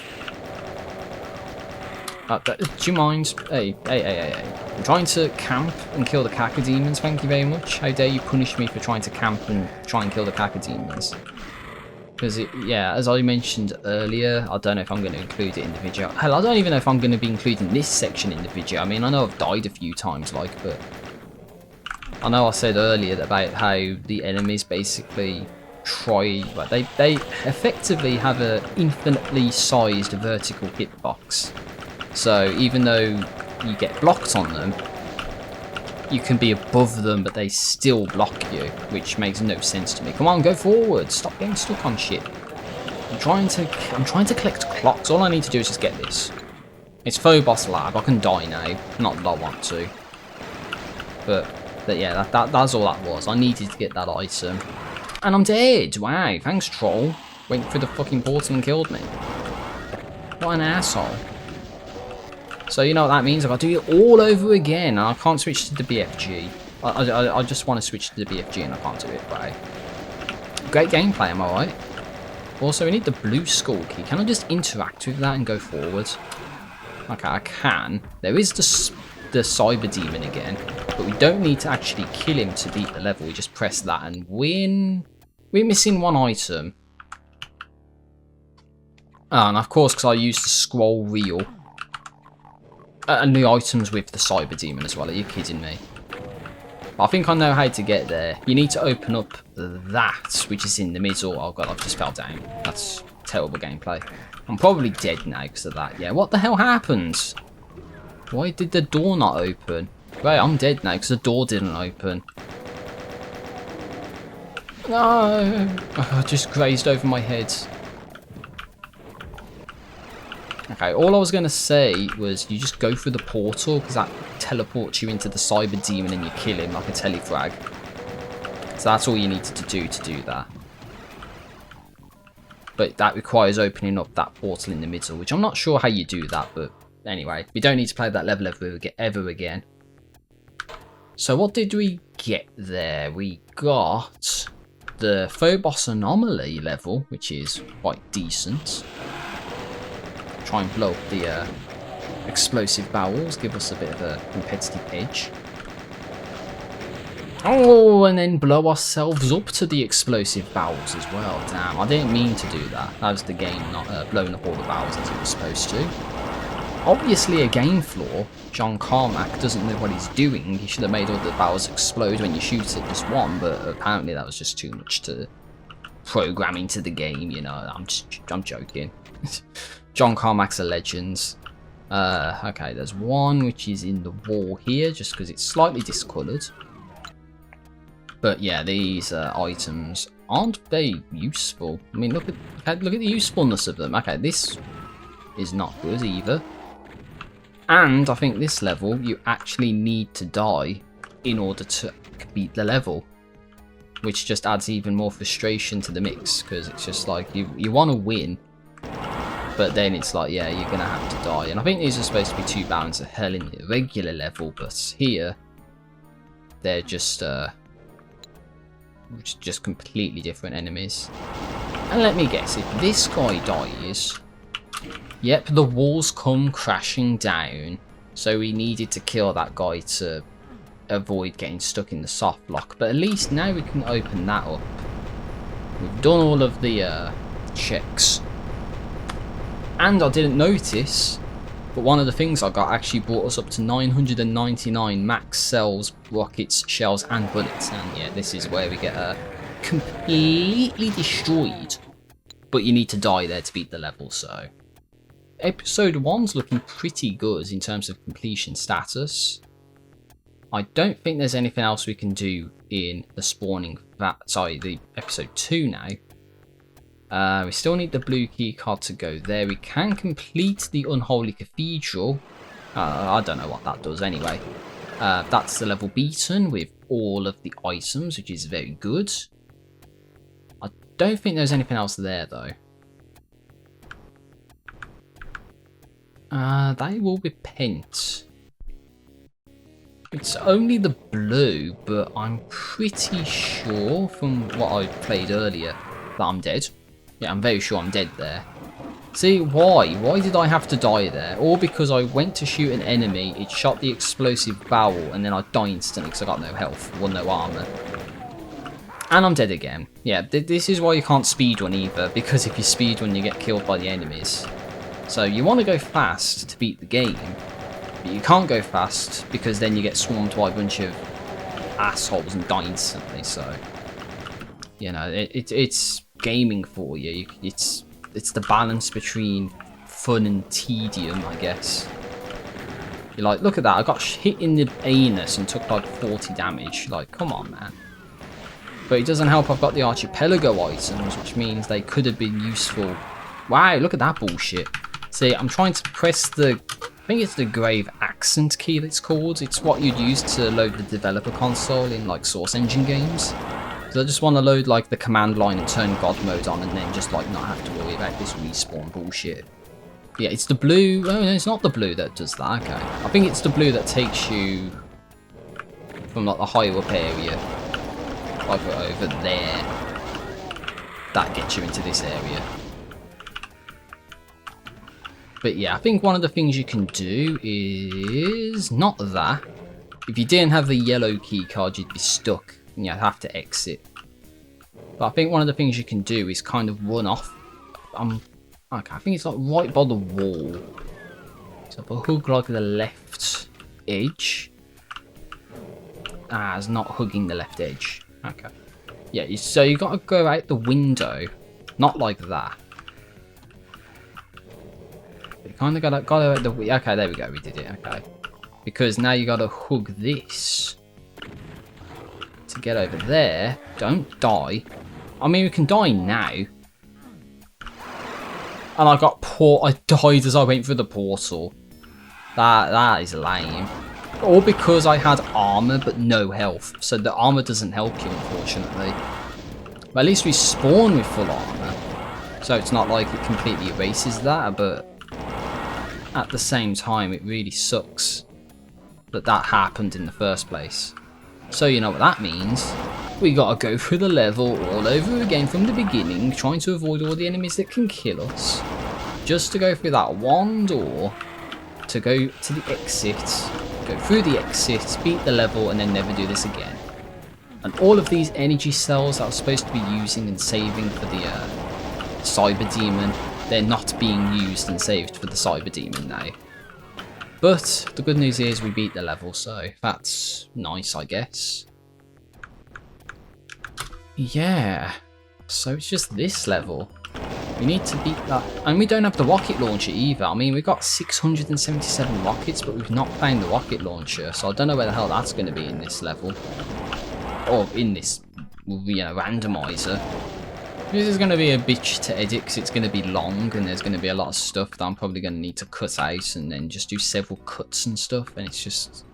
Do you mind? Hey. I'm trying to camp and kill the cacodemons, thank you very much. How dare you punish me for trying to camp and try and kill the cacodemons? Because, yeah, as I mentioned earlier, I don't know if I'm going to include it in the video. Hell, I don't even know if I'm going to be including this section in the video. I mean, I know I've died a few times, like, but I know I said earlier about how the enemies basically try, but they effectively have an infinitely sized vertical hitbox. So even though you get blocked on them, you can be above them, but they still block you, which makes no sense to me. Come on, go forward! Stop getting stuck on shit. I'm trying to collect clocks. All I need to do is just get this. It's Phobos Lab. I can die now. Not that I want to, but yeah, that's all that was. I needed to get that item. And I'm dead! Wow, thanks troll. Went through the fucking portal and killed me. What an asshole. So you know what that means? I've got to do it all over again. And I can't switch to the BFG. I just want to switch to the BFG and I can't do it. Right. Great gameplay, am I right? Also, we need the blue skull key. Can I just interact with that and go forward? Okay, I can. There is the cyber demon again. But we don't need to actually kill him to beat the level. We just press that and win. We're missing one item. Oh, and of course, because I used the scroll reel. And the items with the cyber demon as well. Are you kidding me? I think I know how to get there. You need to open up that, which is in the middle. Oh god, I've just fell down. That's terrible gameplay. I'm probably dead now because of that. Yeah, what the hell happened? Why did the door not open? Right, I'm dead now because the door didn't open. No! Oh, I just grazed over my head. Okay, all I was going to say was you just go through the portal because that teleports you into the cyber demon and you kill him like a telefrag. So that's all you needed to do that. But that requires opening up that portal in the middle, which I'm not sure how you do that, but anyway, we don't need to play that level ever again. So what did we get there? We got the Phobos anomaly level, which is quite decent. Try and blow up the explosive bowels, give us a bit of a competitive edge. Oh, and then blow ourselves up to the explosive bowels as well. Damn, I didn't mean to do that. That was the game not blowing up all the bowels as it was supposed to. Obviously a game flaw. John Carmack doesn't know what he's doing. He should have made all the bowels explode when you shoot at just one, but apparently that was just too much to program into the game, you know. I'm joking. John Carmack's a legend. Okay, there's one which is in the wall here, just because it's slightly discoloured. But yeah, these items aren't very useful. I mean, look at the usefulness of them. Okay, this is not good either. And I think this level, you actually need to die in order to beat the level. Which just adds even more frustration to the mix, because it's just like, you want to win. But then it's like, yeah, you're going to have to die. And I think these are supposed to be 2 Barons of Hell in the regular level, but here, they're just completely different enemies. And let me guess, if this guy dies... Yep, the walls come crashing down. So we needed to kill that guy to avoid getting stuck in the soft lock. But at least now we can open that up. We've done all of the checks. And I didn't notice, but one of the things I got actually brought us up to 999 max cells, rockets, shells and bullets. And yeah, this is where we get completely destroyed. But you need to die there to beat the level, so... Episode 1's looking pretty good in terms of completion status. I don't think there's anything else we can do in the spawning... the episode 2 now. We still need the blue key card to go there. We can complete the Unholy Cathedral. I don't know what that does anyway. That's the level beaten with all of the items, which is very good. I don't think there's anything else there though. They will repent. It's only the blue, but I'm pretty sure from what I played earlier that I'm dead. Yeah, I'm very sure I'm dead there. See, why? Why did I have to die there? All because I went to shoot an enemy, it shot the explosive barrel, and then I die instantly because I got no health, or no armor. And I'm dead again. Yeah, this is why you can't speedrun either, because if you speedrun you get killed by the enemies. So you want to go fast to beat the game, but you can't go fast because then you get swarmed by a bunch of assholes and die instantly, so... You know, it's gaming for you. It's the balance between fun and tedium, I guess. You're like, look at that, I got hit in the anus and took like 40 damage. Like, come on, man. But it doesn't help I've got the Archipelago items, which means they could have been useful. Wow, look at that bullshit. See, I'm trying to press the... I think it's the Grave Accent key that's called. It's what you'd use to load the developer console in like Source Engine games. So I just want to load like the command line and turn God mode on and then just like not have to worry about this respawn bullshit. Yeah, it's the blue. Oh no, it's not the blue that does that. Okay, I think it's the blue that takes you from like the higher up area, like over there. That gets you into this area. But yeah, I think one of the things you can do is not that. If you didn't have the yellow key card, you'd be stuck. And you'd have to exit. But I think one of the things you can do is kind of run off. Okay, I think it's like right by the wall. So if I hug like the left edge. It's not hugging the left edge. Okay. Yeah, so you got to go out the window. Not like that. You kind of got to go out the... Okay, there we go, we did it, okay. Because now you got to hug this. To get over there. Don't die. I mean, we can die now. And I died as I went through the portal. That is lame. All because I had armor but no health. So the armor doesn't help you, unfortunately. But at least we spawn with full armor. So it's not like it completely erases that, but at the same time it really sucks that that happened in the first place. So you know what that means. We gotta go through the level all over again from the beginning, trying to avoid all the enemies that can kill us. Just to go through that one door, to go to the exit, go through the exit, beat the level, and then never do this again. And all of these energy cells that I was supposed to be using and saving for the Cyber Demon, they're not being used and saved for the Cyber Demon now. But the good news is we beat the level, so that's nice, I guess. Yeah, so it's just this level. We need to beat that. And we don't have the rocket launcher either. I mean, we've got 677 rockets, but we've not found the rocket launcher. So I don't know where the hell that's going to be in this level. Or in this, randomizer. This is going to be a bitch to edit because it's going to be long and there's going to be a lot of stuff that I'm probably going to need to cut out and then just do several cuts and stuff, and it's just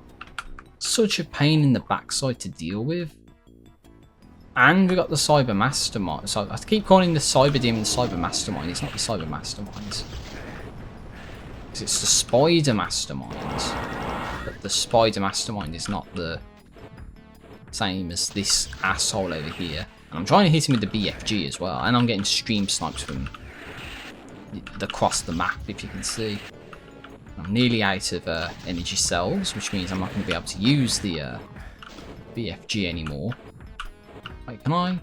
such a pain in the backside to deal with. And we got the Cyber Mastermind. So I keep calling the Cyber Demon Cyber Mastermind. It's not the Cyber Mastermind. It's the Spider Mastermind. But the Spider Mastermind is not the same as this asshole over here. And I'm trying to hit him with the BFG as well, and I'm getting stream sniped from across the map, if you can see. I'm nearly out of energy cells, which means I'm not going to be able to use the BFG anymore. Wait, can I?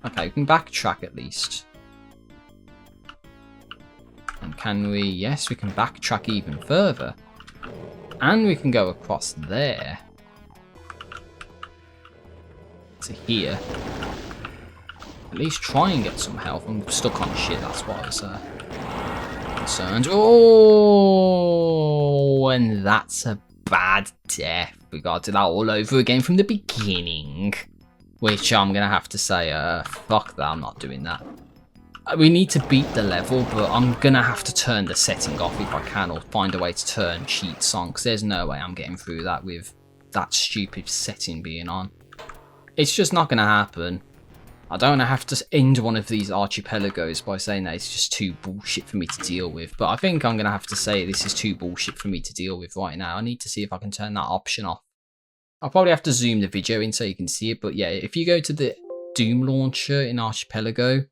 Okay, we can backtrack at least. And can we? Yes, we can backtrack even further. And we can go across there. To here. At least try and get some health. I'm stuck on shit, that's why I was concerned. Oh, and that's a bad death. We got to do that all over again from the beginning. Which I'm going to have to say, fuck that, I'm not doing that. We need to beat the level, but I'm going to have to turn the setting off if I can, or find a way to turn cheats on, because there's no way I'm getting through that with that stupid setting being on. It's just not going to happen. I don't want to have to end one of these archipelagos by saying that it's just too bullshit for me to deal with, but I think I'm going to have to say this is too bullshit for me to deal with right now. I need to see if I can turn that option off. I'll probably have to zoom the video in so you can see it, but yeah, if you go to the Doom launcher in Archipelago,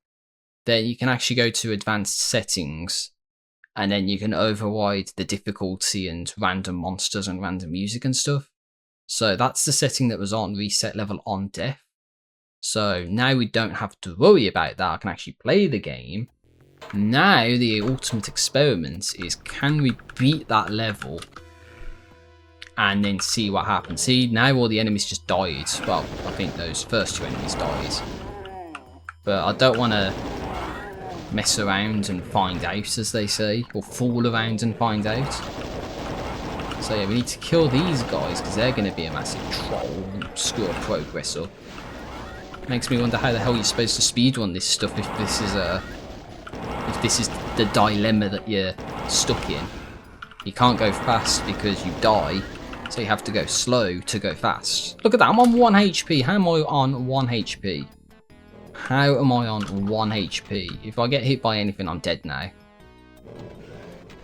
then you can actually go to advanced settings, and then you can override the difficulty and random monsters and random music and stuff. So that's the setting that was on reset level on death. So now we don't have to worry about that. I can actually play the game. Now the ultimate experiment is, can we beat that level and then see what happens. See, now all the enemies just died. Well, I think those first two enemies died. But I don't want to mess around and find out, as they say, or fool around and find out. So yeah, we need to kill these guys because they're going to be a massive troll and screw our progress up. Makes me wonder how the hell you're supposed to speedrun this stuff if this is the dilemma that you're stuck in. You can't go fast because you die, so you have to go slow to go fast. Look at that, I'm on 1 HP. How am I on 1 HP? How am I on 1 HP? If I get hit by anything, I'm dead now.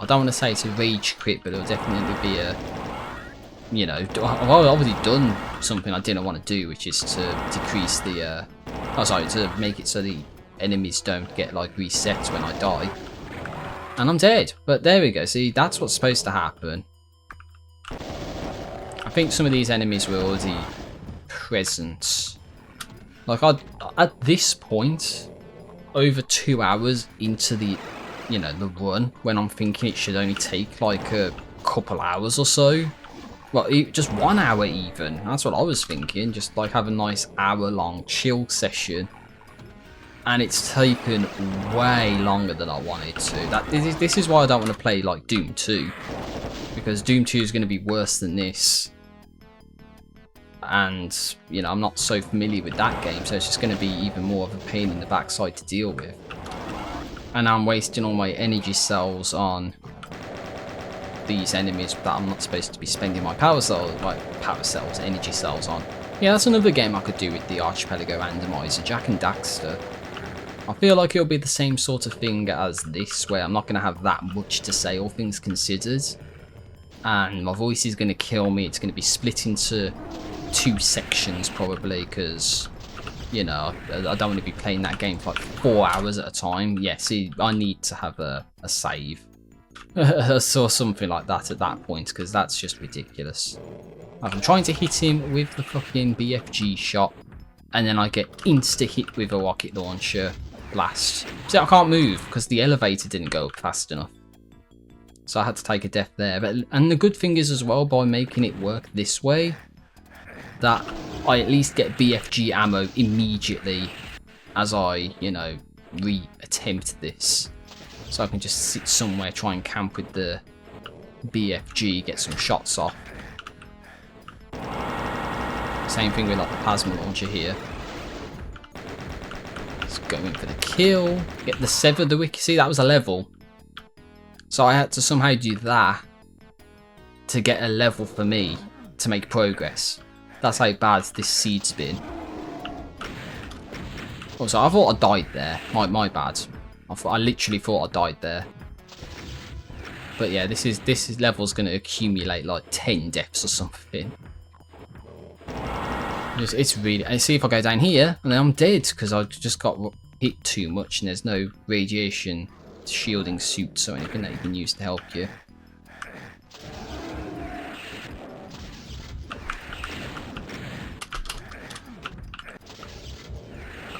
I don't want to say it's a rage quit, but it'll definitely be a, you know, I've already done something I didn't want to do, which is to decrease the, to make it so the enemies don't get like reset when I die. And I'm dead, but there we go. See, that's what's supposed to happen. I think some of these enemies were already present. Like, at this point, over 2 hours into the, you know, the run, when I'm thinking it should only take like a couple hours or so. Well, just 1 hour even. That's what I was thinking. Just like have a nice hour-long chill session. And it's taken way longer than I wanted to. This is why I don't want to play like Doom 2. Because Doom 2 is going to be worse than this. And, you know, I'm not so familiar with that game, so it's just going to be even more of a pain in the backside to deal with. And I'm wasting all my energy cells on these enemies that I'm not supposed to be spending my energy cells on. Yeah, that's another game I could do with the Archipelago Randomizer, Jak and Daxter. I feel like it'll be the same sort of thing as this, where I'm not going to have that much to say, all things considered. And my voice is going to kill me. It's going to be split into 2 sections probably, because, you know, I don't want to be playing that game for like 4 hours at a time. Yeah, see, I need to have a save. or something like that at that point, because that's just ridiculous. I'm trying to hit him with the fucking BFG shot, and then I get insta-hit with a rocket launcher blast. See, I can't move because the elevator didn't go up fast enough. So I had to take a death there. And the good thing is as well, by making it work this way, that I at least get BFG ammo immediately as I, you know, re-attempt this. So I can just sit somewhere, try and camp with the BFG, get some shots off. Same thing with like the plasma launcher here. Let's go in for the kill. Get the sever the wiki. See, that was a level. So I had to somehow do that to get a level for me to make progress. That's how bad this seed's been. Also, I thought I died there. My bad. I literally thought I died there. But yeah, this level's going to accumulate like 10 deaths or something. It's really... I see if I go down here, and then I'm dead, because I just got hit too much, and there's no radiation shielding suits or anything that you can use to help you.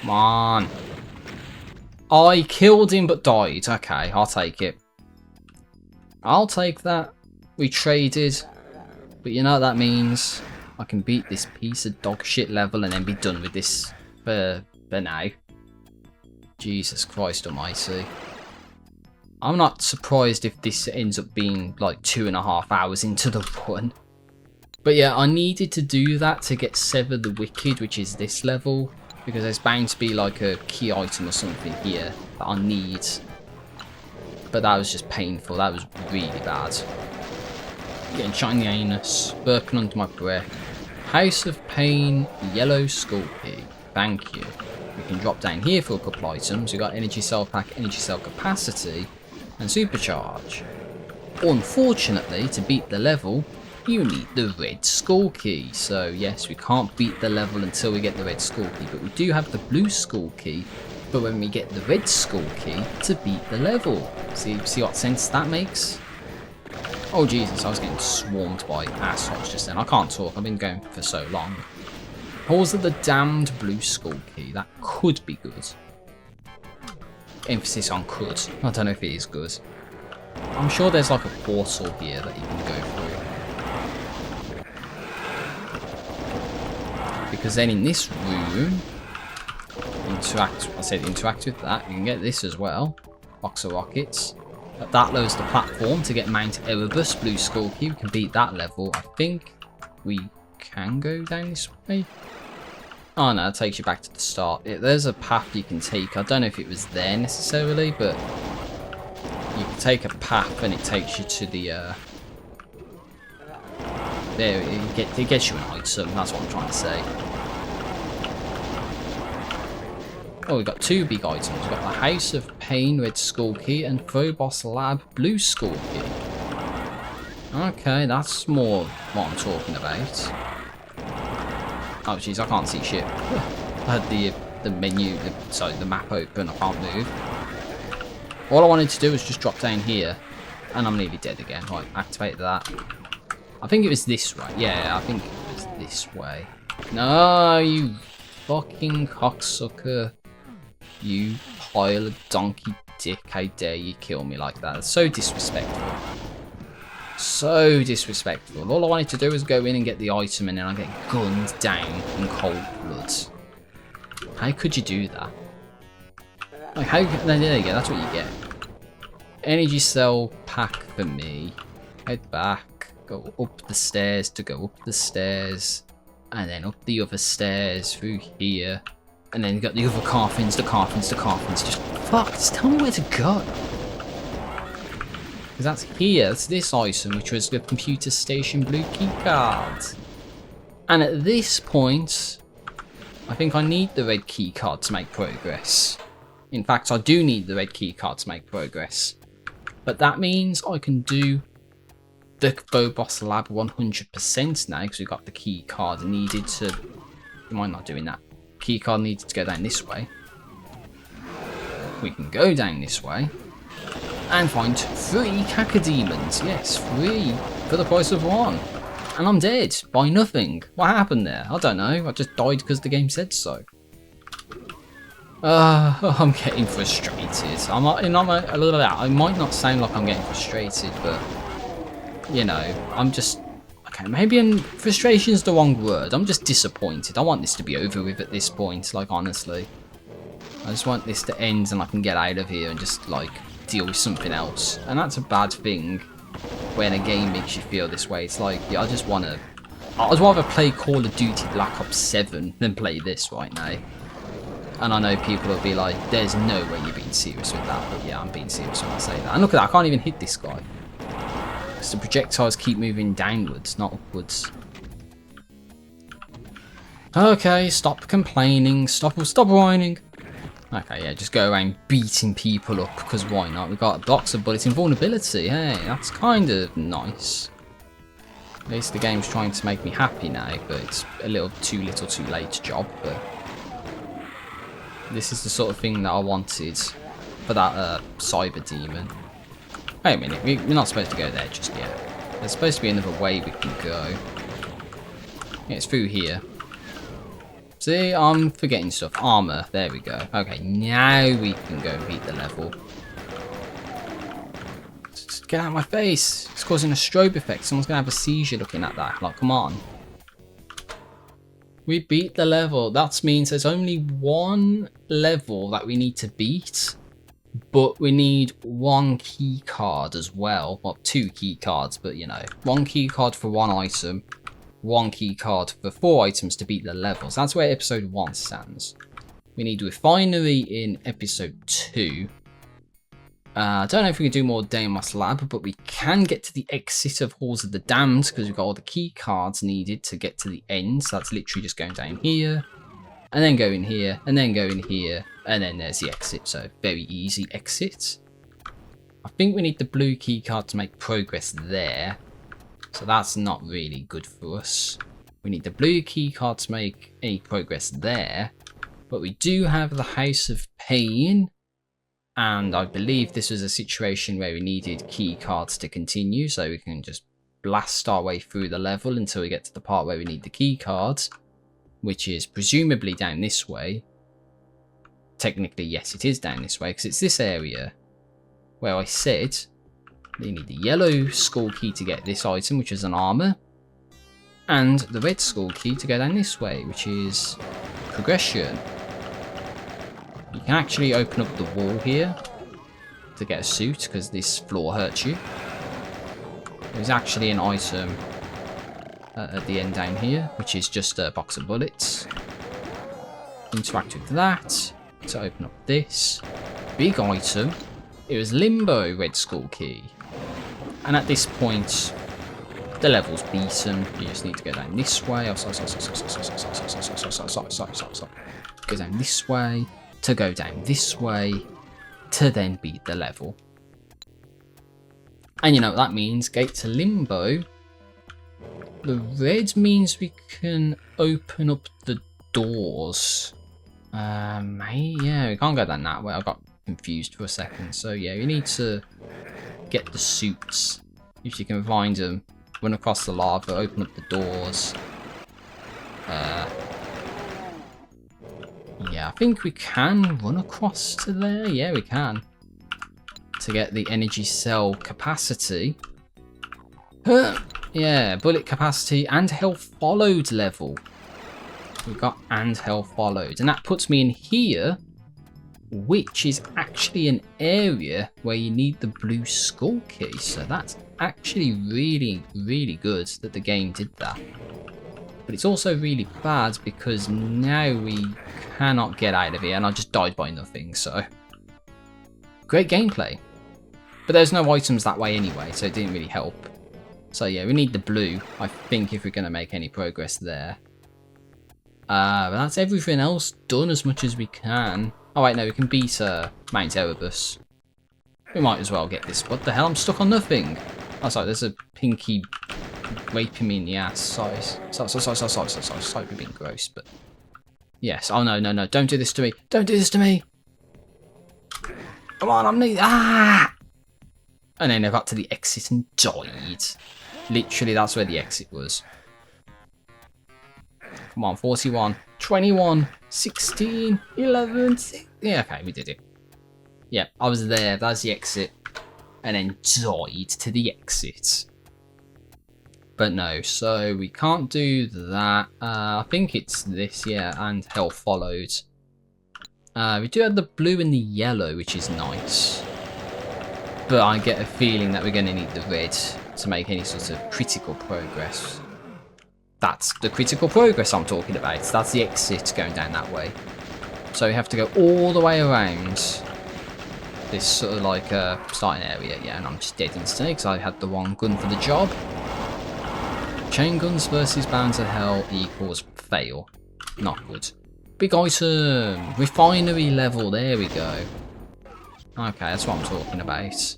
Come on. I killed him but died. Okay, I'll take it. I'll take that. We traded. But you know what that means? I can beat this piece of dog shit level and then be done with this for now. Jesus Christ almighty. I'm not surprised if this ends up being like 2.5 hours into the run. But yeah, I needed to do that to get Sever the Wicked, which is this level. Because there's bound to be like a key item or something here that I need. But that was just painful. That was really bad. Getting shot in the anus. Burping under my breath. House of Pain, Yellow Skull Key. Thank you. We can drop down here for a couple items. We've got Energy Cell Pack, Energy Cell Capacity, and Supercharge. Unfortunately, to beat the level, you need the Red Skull Key. So yes, we can't beat the level until we get the Red Skull Key, but we do have the Blue Skull Key for when we get the Red Skull Key to beat the level. See what sense that makes? Oh Jesus, I was getting swarmed by assholes just then. I can't talk, I've been going for so long. Halls of the Damned Blue Skull Key. That could be good. Emphasis on could. I don't know if it is good. I'm sure there's like a portal here that you can go through. Because then in this room, interact with that, you can get this as well. Box of rockets. That lowers the platform to get Mount Erebus Blue Skull Key. We can beat that level. I think we can go down this way. Oh no, it takes you back to the start. There's a path you can take. I don't know if it was there necessarily, but you can take a path and it takes you to the there, it gets you an item, that's what I'm trying to say. Oh, we've got two big items. We've got the House of Pain Red Skull Key and Phobos Lab Blue Skull Key. Okay, that's more what I'm talking about. Oh jeez, I can't see shit. I had the menu, the map open, I can't move. All I wanted to do was just drop down here, and I'm nearly dead again. Right, activate that. I think it was this way. Yeah, I think it was this way. No, you fucking cocksucker. You pile of donkey dick. How dare you kill me like that? That's so disrespectful. So disrespectful. All I wanted to do was go in and get the item, and then I get gunned down in cold blood. How could you do that? Like, how? There you go, that's what you get. Energy cell pack for me. Head back. Go up the stairs to go up the stairs. And then up the other stairs through here. And then you got the other coffins, the coffins, the coffins. Just fuck, just tell me where to go. Because that's here, that's this item, which was the computer station blue key card. And at this point, I think I need the red key card to make progress. In fact, I do need the red key card to make progress. But that means I can do the Phobos Lab 100% now, because we've got the key card needed to... Am I not doing that? Key card needed to go down this way. We can go down this way. And find 3 cacodemons. Yes, 3 for the price of 1. And I'm dead by nothing. What happened there? I don't know. I just died because the game said so. I'm getting frustrated. I might not sound like I'm getting frustrated, but you know, I'm just okay. Maybe frustration is the wrong word. I'm just disappointed. I want this to be over with at this point. Like honestly, I just want this to end and I can get out of here and just like deal with something else. And that's a bad thing when a game makes you feel this way. It's like, yeah, I'd rather play Call of Duty Black Ops 7 than play this right now. And I know people will be like, there's no way you're being serious with that. But yeah, I'm being serious when I say that. And look at that, I can't even hit this guy. Because the projectiles keep moving downwards, not upwards. Okay, stop complaining. Stop whining. Okay, yeah, just go around beating people up, because why not? We've got a box of bullets invulnerability. Hey, that's kind of nice. At least the game's trying to make me happy now, but it's a little too late job. But this is the sort of thing that I wanted for that cyber demon. Wait a minute, we're not supposed to go there just yet. There's supposed to be another way we can go. Yeah, it's through here. See, I'm forgetting stuff. Armor, there we go. Okay, now we can go and beat the level. Just get out of my face. It's causing a strobe effect. Someone's going to have a seizure looking at that. Like, come on. We beat the level. That means there's only one level that we need to beat. But we need one key card as well. Well, 2 key cards, but you know. 1 key card for 1 item. 1 key card for 4 items to beat the levels. That's where episode 1 stands. We need refinery in episode 2. I don't know if we can do more Deimos Lab, but we can get to the exit of Halls of the Damned because we've got all the key cards needed to get to the end. So that's literally just going down here, and then go in here, and then go in here, and then there's the exit. So very easy exit. I think we need the blue key card to make progress there. So that's not really good for us. We need the blue key card to make any progress there. But we do have the House of Pain. And I believe this was a situation where we needed key cards to continue. So we can just blast our way through the level until we get to the part where we need the key cards. Which is presumably down this way. Technically, yes, it is down this way. Because it's this area where I said... you need the yellow skull key to get this item, which is an armor. And the red skull key to go down this way, which is progression. You can actually open up the wall here to get a suit, because this floor hurts you. There's actually an item at the end down here, which is just a box of bullets. Interact with that to open up this. Big item. It was Limbo red skull key. And at this point, the level's beaten. You just need to go down this way. Oh, sorry. Go down this way, to go down this way, to then beat the level. And you know what that means? Gate to Limbo. The red means we can open up the doors. Yeah, we can't go down that way. I got confused for a second. So yeah, you need to get the suits if you can find them, run across the lava, open up the doors. Yeah, I think we can run across to there. Yeah, we can, to get the energy cell capacity. Yeah, bullet capacity and health followed level. We've got and health followed, and that puts me in here, which is actually an area where you need the blue skull key. So that's actually really, really good that the game did that. But it's also really bad because now we cannot get out of here, and I just died by nothing. So great gameplay, but there's no items that way anyway, so it didn't really help. So yeah, we need the blue, I think, if we're going to make any progress there. But that's everything else done as much as we can. Oh wait, no, we can beat Mount Erebus. We might as well get this. What the hell? I'm stuck on nothing. Oh, sorry, there's a pinky raping me in the ass. Sorry, for being gross, but yes. Oh no, don't do this to me. Don't do this to me. Come on, I'm needed. Ah! And then I got to the exit and died. Literally, that's where the exit was. Come on, 41, 21, 16, 11, 6. Yeah, okay, we did it. Yeah, I was there. That's the exit. And then died to the exit. But no, so we can't do that. I think it's this, yeah, and health followed. We do have the blue and the yellow, which is nice. But I get a feeling that we're going to need the red to make any sort of critical progress. That's the critical progress I'm talking about. That's the exit going down that way. So we have to go all the way around this sort of like starting area. Yeah, and I'm just dead instantly because I had the wrong gun for the job. Chain guns versus Bounds of Hell equals fail. Not good. Big item. Refinery level. There we go. Okay, that's what I'm talking about.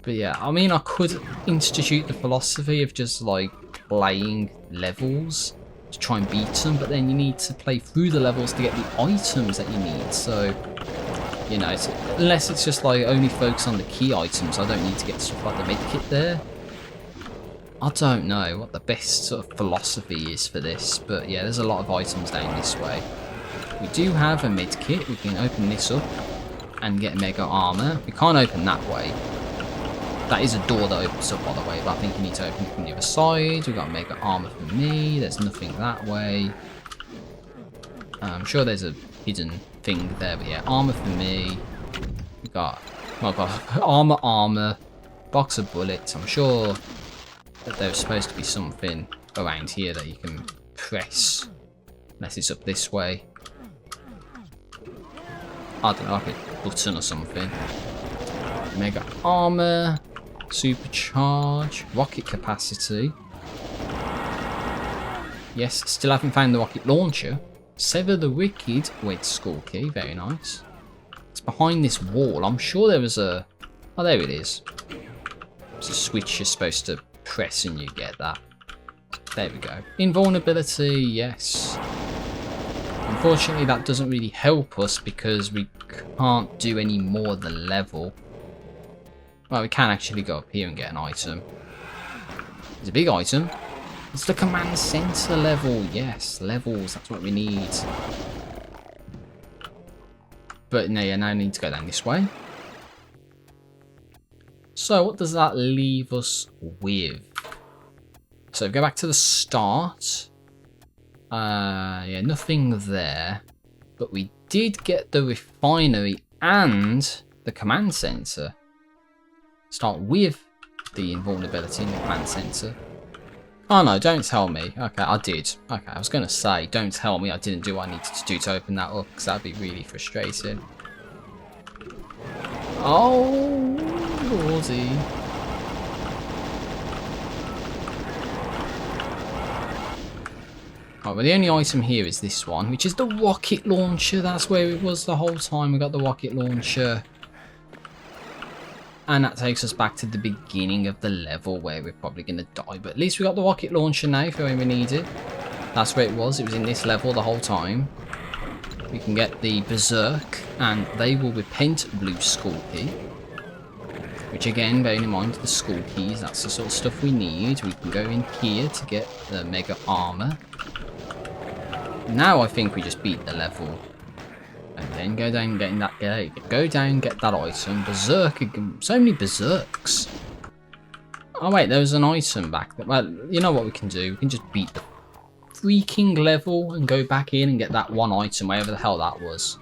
But yeah, I mean, I could institute the philosophy of just like playing levels to try and beat them, but then you need to play through the levels to get the items that you need. So, you know, unless it's just like only focus on the key items, I don't need to get stuff like the medkit there. I don't know what the best sort of philosophy is for this, but yeah, there's a lot of items down this way. We do have a medkit. We can open this up and get mega armor. We can't open that way. That is a door that opens up, by the way, but I think you need to open it from the other side. We've got mega armor for me. There's nothing that way. I'm sure there's a hidden thing there, but yeah, armor for me. We got, oh god, armor, box of bullets. I'm sure that there's supposed to be something around here that you can press, unless it's up this way. I don't know, like a button or something. Mega armor, supercharge, rocket capacity. Yes, still haven't found the rocket launcher. Sever the wicked, wait, skull key, very nice. It's behind this wall. I'm sure there was a, oh there it is. It's a switch you're supposed to press and you get that. There we go. Invulnerability, yes. Unfortunately, that doesn't really help us because we can't do any more of the level. Well, we can actually go up here and get an item. It's a big item. It's the command center level. Yes, levels, that's what we need. But no, yeah, now I need to go down this way. So what does that leave us with? So go back to the start. Yeah, nothing there. But we did get the refinery and the command center. Start with the invulnerability in the command center. Oh no, don't tell me. Okay, I did. Okay, I was going to say, don't tell me I didn't do what I needed to do to open that up, because that'd be really frustrating. Oh, lordy. Right, well the only item here is this one, which is the rocket launcher. That's where it was the whole time. We got the rocket launcher. And that takes us back to the beginning of the level where we're probably going to die. But at least we got the rocket launcher now for when we need it. That's where it was. It was in this level the whole time. We can get the Berserk and they will repent blue skull key. Which again, bearing in mind the skull keys, that's the sort of stuff we need. We can go in here to get the mega armor. Now I think we just beat the level. And then go down getting that go down, get that item. Berserk again. So many berserks. Oh wait, there was an item back there. Well, you know what we can do? We can just beat the freaking level and go back in and get that one item, wherever the hell that was.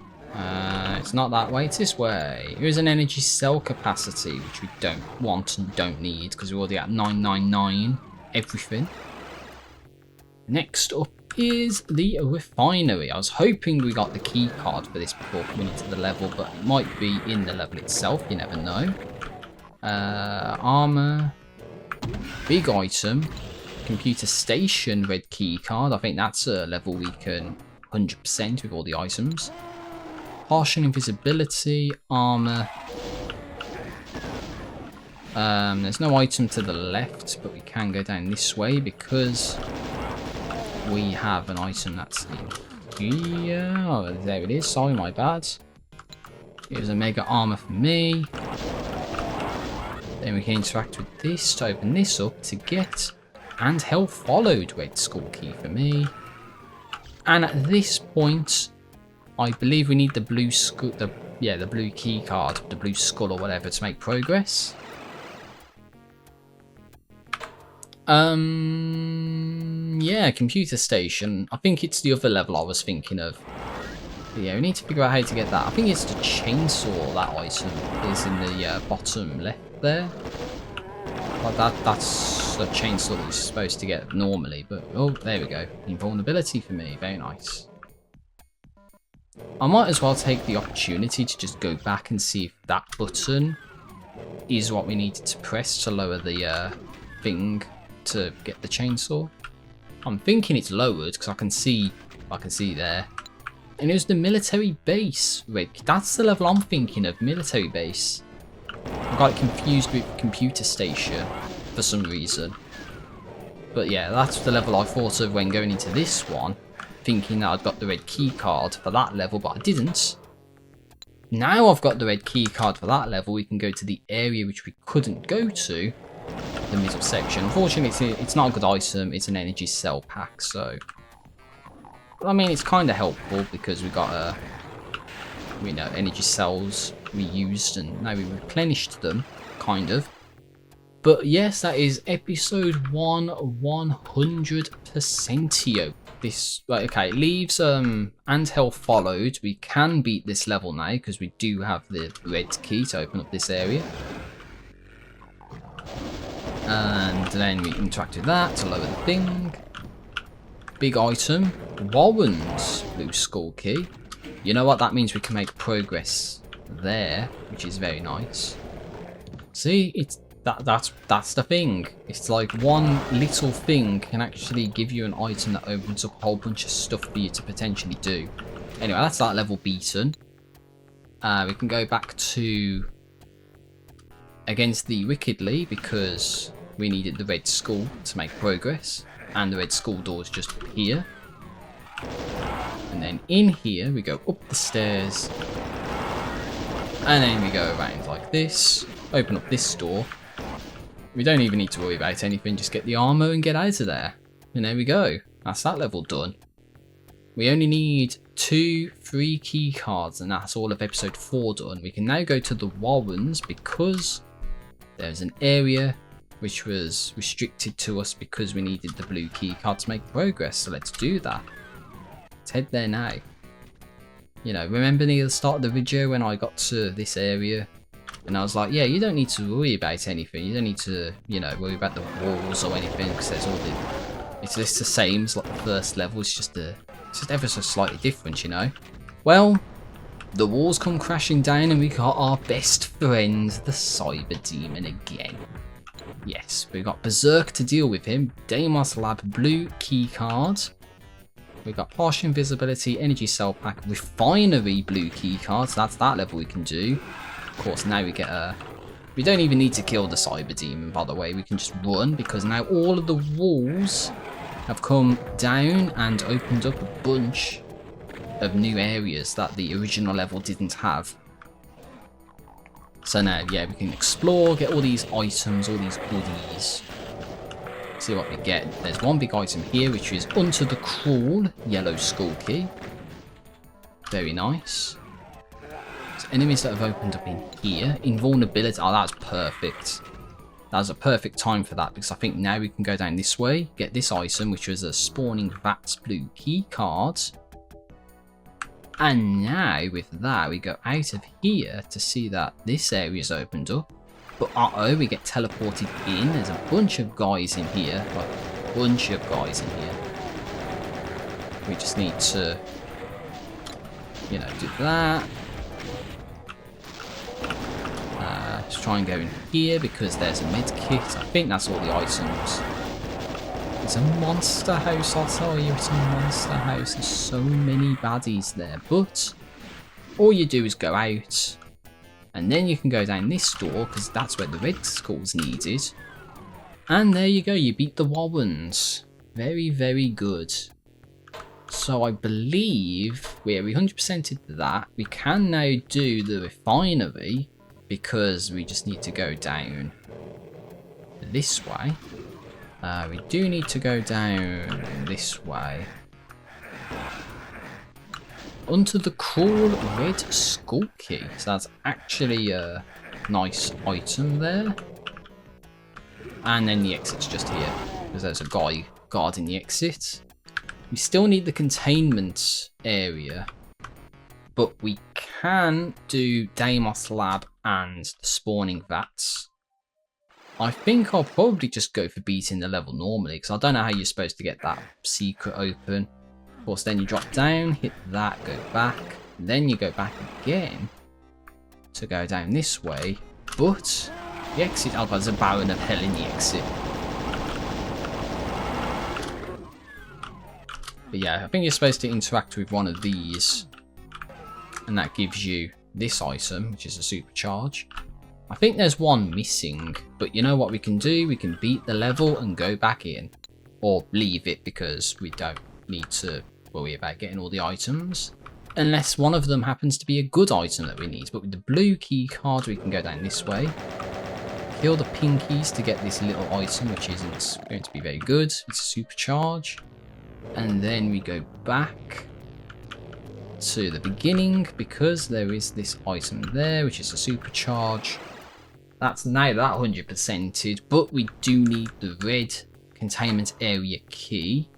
It's not that way, it's this way. Here is an energy cell capacity, which we don't want and don't need because we're already at 999 everything. Next up is the refinery. I was hoping we got the key card for this before coming into the level, but it might be in the level itself, you never know. Armor, big item, computer station, red key card. I think that's a level we can 100% with all the items. Partial invisibility, armor. There's no item to the left, but we can go down this way because we have an item that's in here. Oh, there it is. Sorry, my bad. Here's a mega armor for me. Then we can interact with this to open this up to get and hell followed red skull key for me. And at this point, I believe we need the blue skull, the blue key card, the blue skull or whatever to make progress. Yeah, computer station. I think it's the other level I was thinking of. But yeah, we need to figure out how to get that. I think it's the chainsaw, that item is in the bottom left there. Like that's the chainsaw that you're supposed to get normally, but oh, there we go. Invulnerability for me, very nice. I might as well take the opportunity to just go back and see if that button is what we needed to press to lower the thing to get the chainsaw. I'm thinking it's lowered because I can see there. And it was the military base. Wait, that's the level I'm thinking of, military base. I got it confused with computer station for some reason. But yeah, that's the level I thought of when going into this one, thinking that I'd got the red key card for that level, but I didn't. Now I've got the red key card for that level, we can go to the area which we couldn't go to, the middle section. Unfortunately, it's not a good item, it's an energy cell pack, so... I mean, it's kind of helpful because we got, energy cells we used and now we replenished them, kind of. But yes, that is episode 100%io. This, okay, it leaves and hell followed. We can beat this level now because we do have the red key to open up this area. And then we interact with that to lower the thing. Big item, Warren's blue skull key. You know what? That means we can make progress there, which is very nice. See, it's that's the thing. It's like one little thing can actually give you an item that opens up a whole bunch of stuff for you to potentially do. Anyway, that's that level beaten. We can go back to against the Wickedly because we needed the red skull to make progress, and the red skull door is just here. And then in here we go up the stairs, and then we go around like this, open up this door. We don't even need to worry about anything, just get the armor and get out of there. And there we go, that's that level done. We only need 2 free key cards and that's all of episode 4 done. We can now go to the Warrens because there's an area which was restricted to us because we needed the blue key card to make progress, so let's do that. Let's head there now. You know, remember near the start of the video when I got to this area and I was like, yeah, you don't need to worry about anything, you don't need to, worry about the walls or anything because there's all the, it's just the same as like the first level, it's just ever so slightly different, Well, the walls come crashing down and we got our best friend, the Cyber Demon again. Yes, we got Berserk to deal with him, Deimos Lab blue key card. We got partial invisibility, energy cell pack, refinery blue key cards. That's that level we can do. Of course, now we get a... We don't even need to kill the Cyber Demon, by the way. We can just run because now all of the walls have come down and opened up a bunch of new areas that the original level didn't have. So now, yeah, we can explore, get all these items, all these goodies. See what we get. There's one big item here, which is Unto the Crawl, yellow skull key. Very nice. There's enemies that have opened up in here. Invulnerability. Oh, that's perfect. That was a perfect time for that, because I think now we can go down this way, get this item, which was a Spawning Vats blue key card. And now, with that, we go out of here to see that this area's opened up. But uh-oh, we get teleported in. There's a bunch of guys in here. Like, a bunch of guys in here. We just need to, do that. Let's try and go in here because there's a med kit. I think that's all the items. It's a monster house, I'll tell you. It's a monster house. There's so many baddies there. But all you do is go out. And then you can go down this door, because that's where the red skull's needed. And there you go, you beat the Warrens. Very, very good. So I believe we 100%ed that. We can now do the refinery, because we just need to go down this way. We do need to go down this way. Onto the Crawl red skull key. So that's actually a nice item there. And then the exit's just here, because there's a guy guarding the exit. We still need the containment area, but we can do Deimos Lab and the Spawning Vats. I think I'll probably just go for beating the level normally, because I don't know how you're supposed to get that secret open. Of course, then you drop down, hit that, go back, then you go back again to go down this way, but the exit, oh, there's a Baron of Hell in the exit. But yeah, I think you're supposed to interact with one of these, and that gives you this item, which is a supercharge. I think there's one missing, but you know what we can do? We can beat the level and go back in. Or leave it because we don't need to worry about getting all the items. Unless one of them happens to be a good item that we need. But with the blue key card, we can go down this way. Kill the pinkies to get this little item, which isn't going to be very good. It's a supercharge. And then we go back to the beginning because there is this item there, which is a supercharge. That's now that 100%ed, but we do need the red containment area key.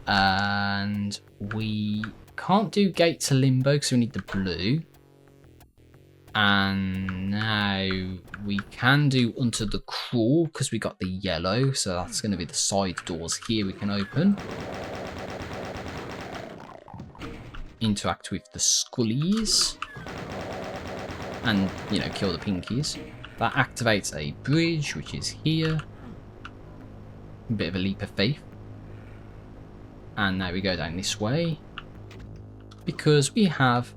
And we can't do gate to limbo because we need the blue. And now we can do Unto the Cruel because we got the yellow. So that's going to be the side doors here we can open. Interact with the Scullies. And, you know, kill the pinkies. That activates a bridge, which is here. A bit of a leap of faith. And now we go down this way. Because we have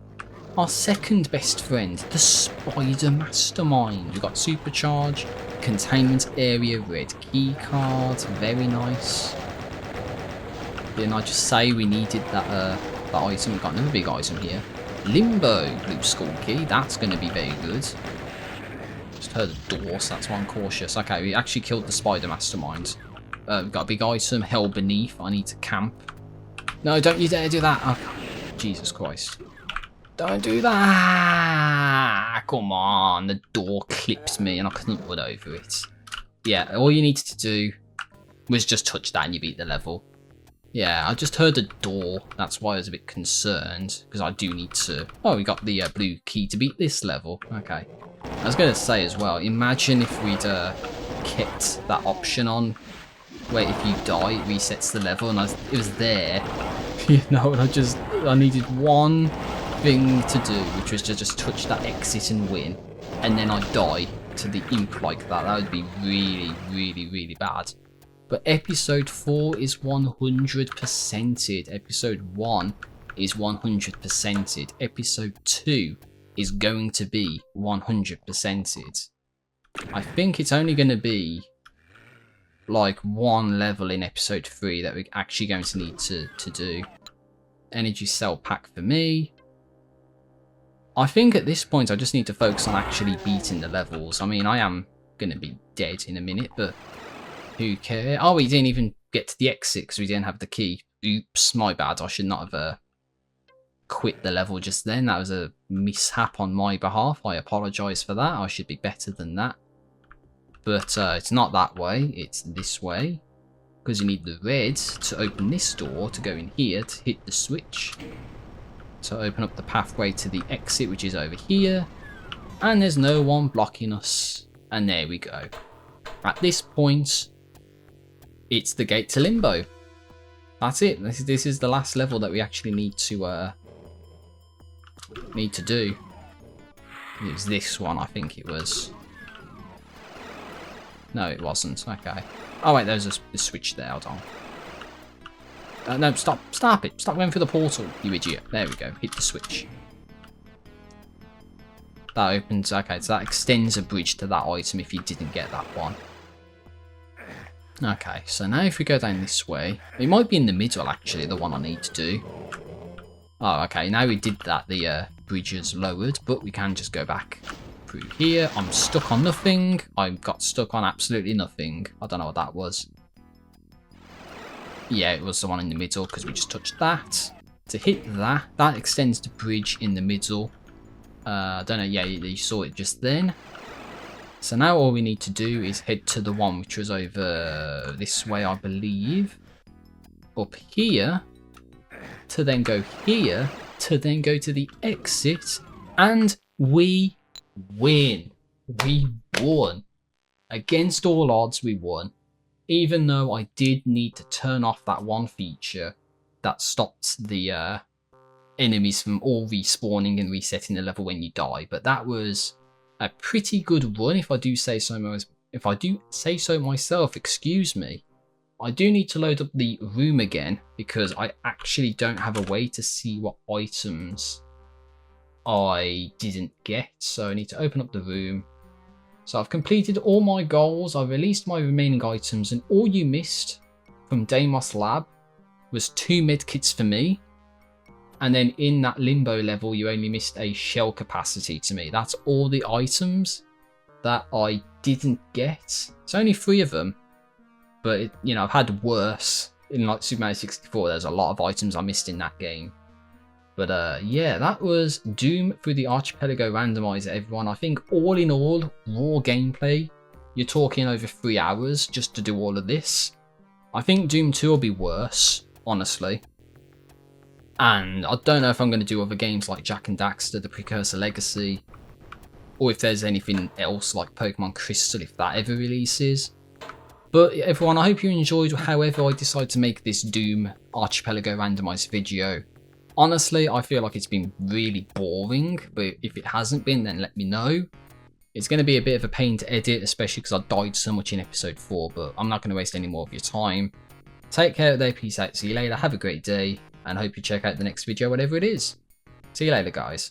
our second best friend, the Spider Mastermind. We've got Supercharge, Containment Area, Red Key Card. Very nice. Didn't I just say we needed that item? We've got another big item here. Limbo, Blue Skull Key. That's going to be very good. Just heard a door, so that's why I'm cautious. Okay, we actually killed the Spider Mastermind. We've got a big item, Hell Beneath. I need to camp. No, don't you dare do that. Oh, Jesus Christ. Don't do that. Come on. The door clipped me and I couldn't run over it. Yeah, all you needed to do was just touch that and you beat the level. Yeah, I just heard a door. That's why I was a bit concerned. Because I do need to... Oh, we got the blue key to beat this level. Okay. I was going to say as well, imagine if we'd kept that option on. Where if you die, it resets the level. And it was there. You know, and I needed one thing to do, which was to just touch that exit and win. And then I die to the imp like that. That would be really, really, really bad. But episode 4 is 100%ed. Episode 1 is 100%ed. Episode 2 is going to be 100%ed. I think it's only going to be like one level in episode 3 that we're actually going to need to do. Energy cell pack for me. I think at this point I just need to focus on actually beating the levels. I mean, I am going to be dead in a minute, but who cares? Oh, we didn't even get to the exit because we didn't have the key. Oops, my bad. I should not have quit the level just then. That was a mishap on my behalf. I apologise for that. I should be better than that. But it's not that way. It's this way. Because you need the red to open this door to go in here to hit the switch. To open up the pathway to the exit, which is over here. And there's no one blocking us. And there we go. At this point, it's the gate to limbo. That's it. This is the last level that we actually need to do. It was this one, I think it was. No, it wasn't. Okay. Oh wait, there's a switch there. Hold on. No, stop it. Stop going through the portal, you idiot. There we go. Hit the switch. That opens. Okay, so that extends a bridge to that item if you didn't get that one. Okay, so now if we go down this way, it might be in the middle actually, the one I need to do. Oh, okay, now we did that, the bridge is lowered, but we can just go back through here. I'm stuck on nothing. I got stuck on absolutely nothing. I don't know what that was. Yeah, it was the one in the middle because we just touched that. To hit that, that extends the bridge in the middle. I don't know, yeah, you saw it just then. So now all we need to do is head to the one which was over this way, I believe. Up here. To then go here. To then go to the exit. And we win. We won. Against all odds, we won. Even though I did need to turn off that one feature that stopped the enemies from all respawning and resetting the level when you die. But that was a pretty good run, if I do say so myself, excuse me. I do need to load up the room again because I actually don't have a way to see what items I didn't get, so I need to open up the room. So I've completed all my goals, I've released my remaining items, and all you missed from Deimos Lab was 2 medkits for me. And then in that limbo level, you only missed a shell capacity to me. That's all the items that I didn't get. It's only 3 of them, but you know, I've had worse. In like Super Mario 64, there's a lot of items I missed in that game. But yeah, that was Doom through the Archipelago Randomizer, everyone. I think all in all, raw gameplay, you're talking over 3 hours just to do all of this. I think Doom 2 will be worse, honestly. And I don't know if I'm going to do other games like Jak and Daxter, the Precursor Legacy, or if there's anything else like Pokemon Crystal, if that ever releases. But everyone, I hope you enjoyed however I decided to make this Doom Archipelago Randomizer video. Honestly, I feel like it's been really boring, but if it hasn't been, then let me know. It's going to be a bit of a pain to edit, especially because I died so much in episode 4, but I'm not going to waste any more of your time. Take care there, peace out, see you later, have a great day, and hope you check out the next video, whatever it is. See you later, guys.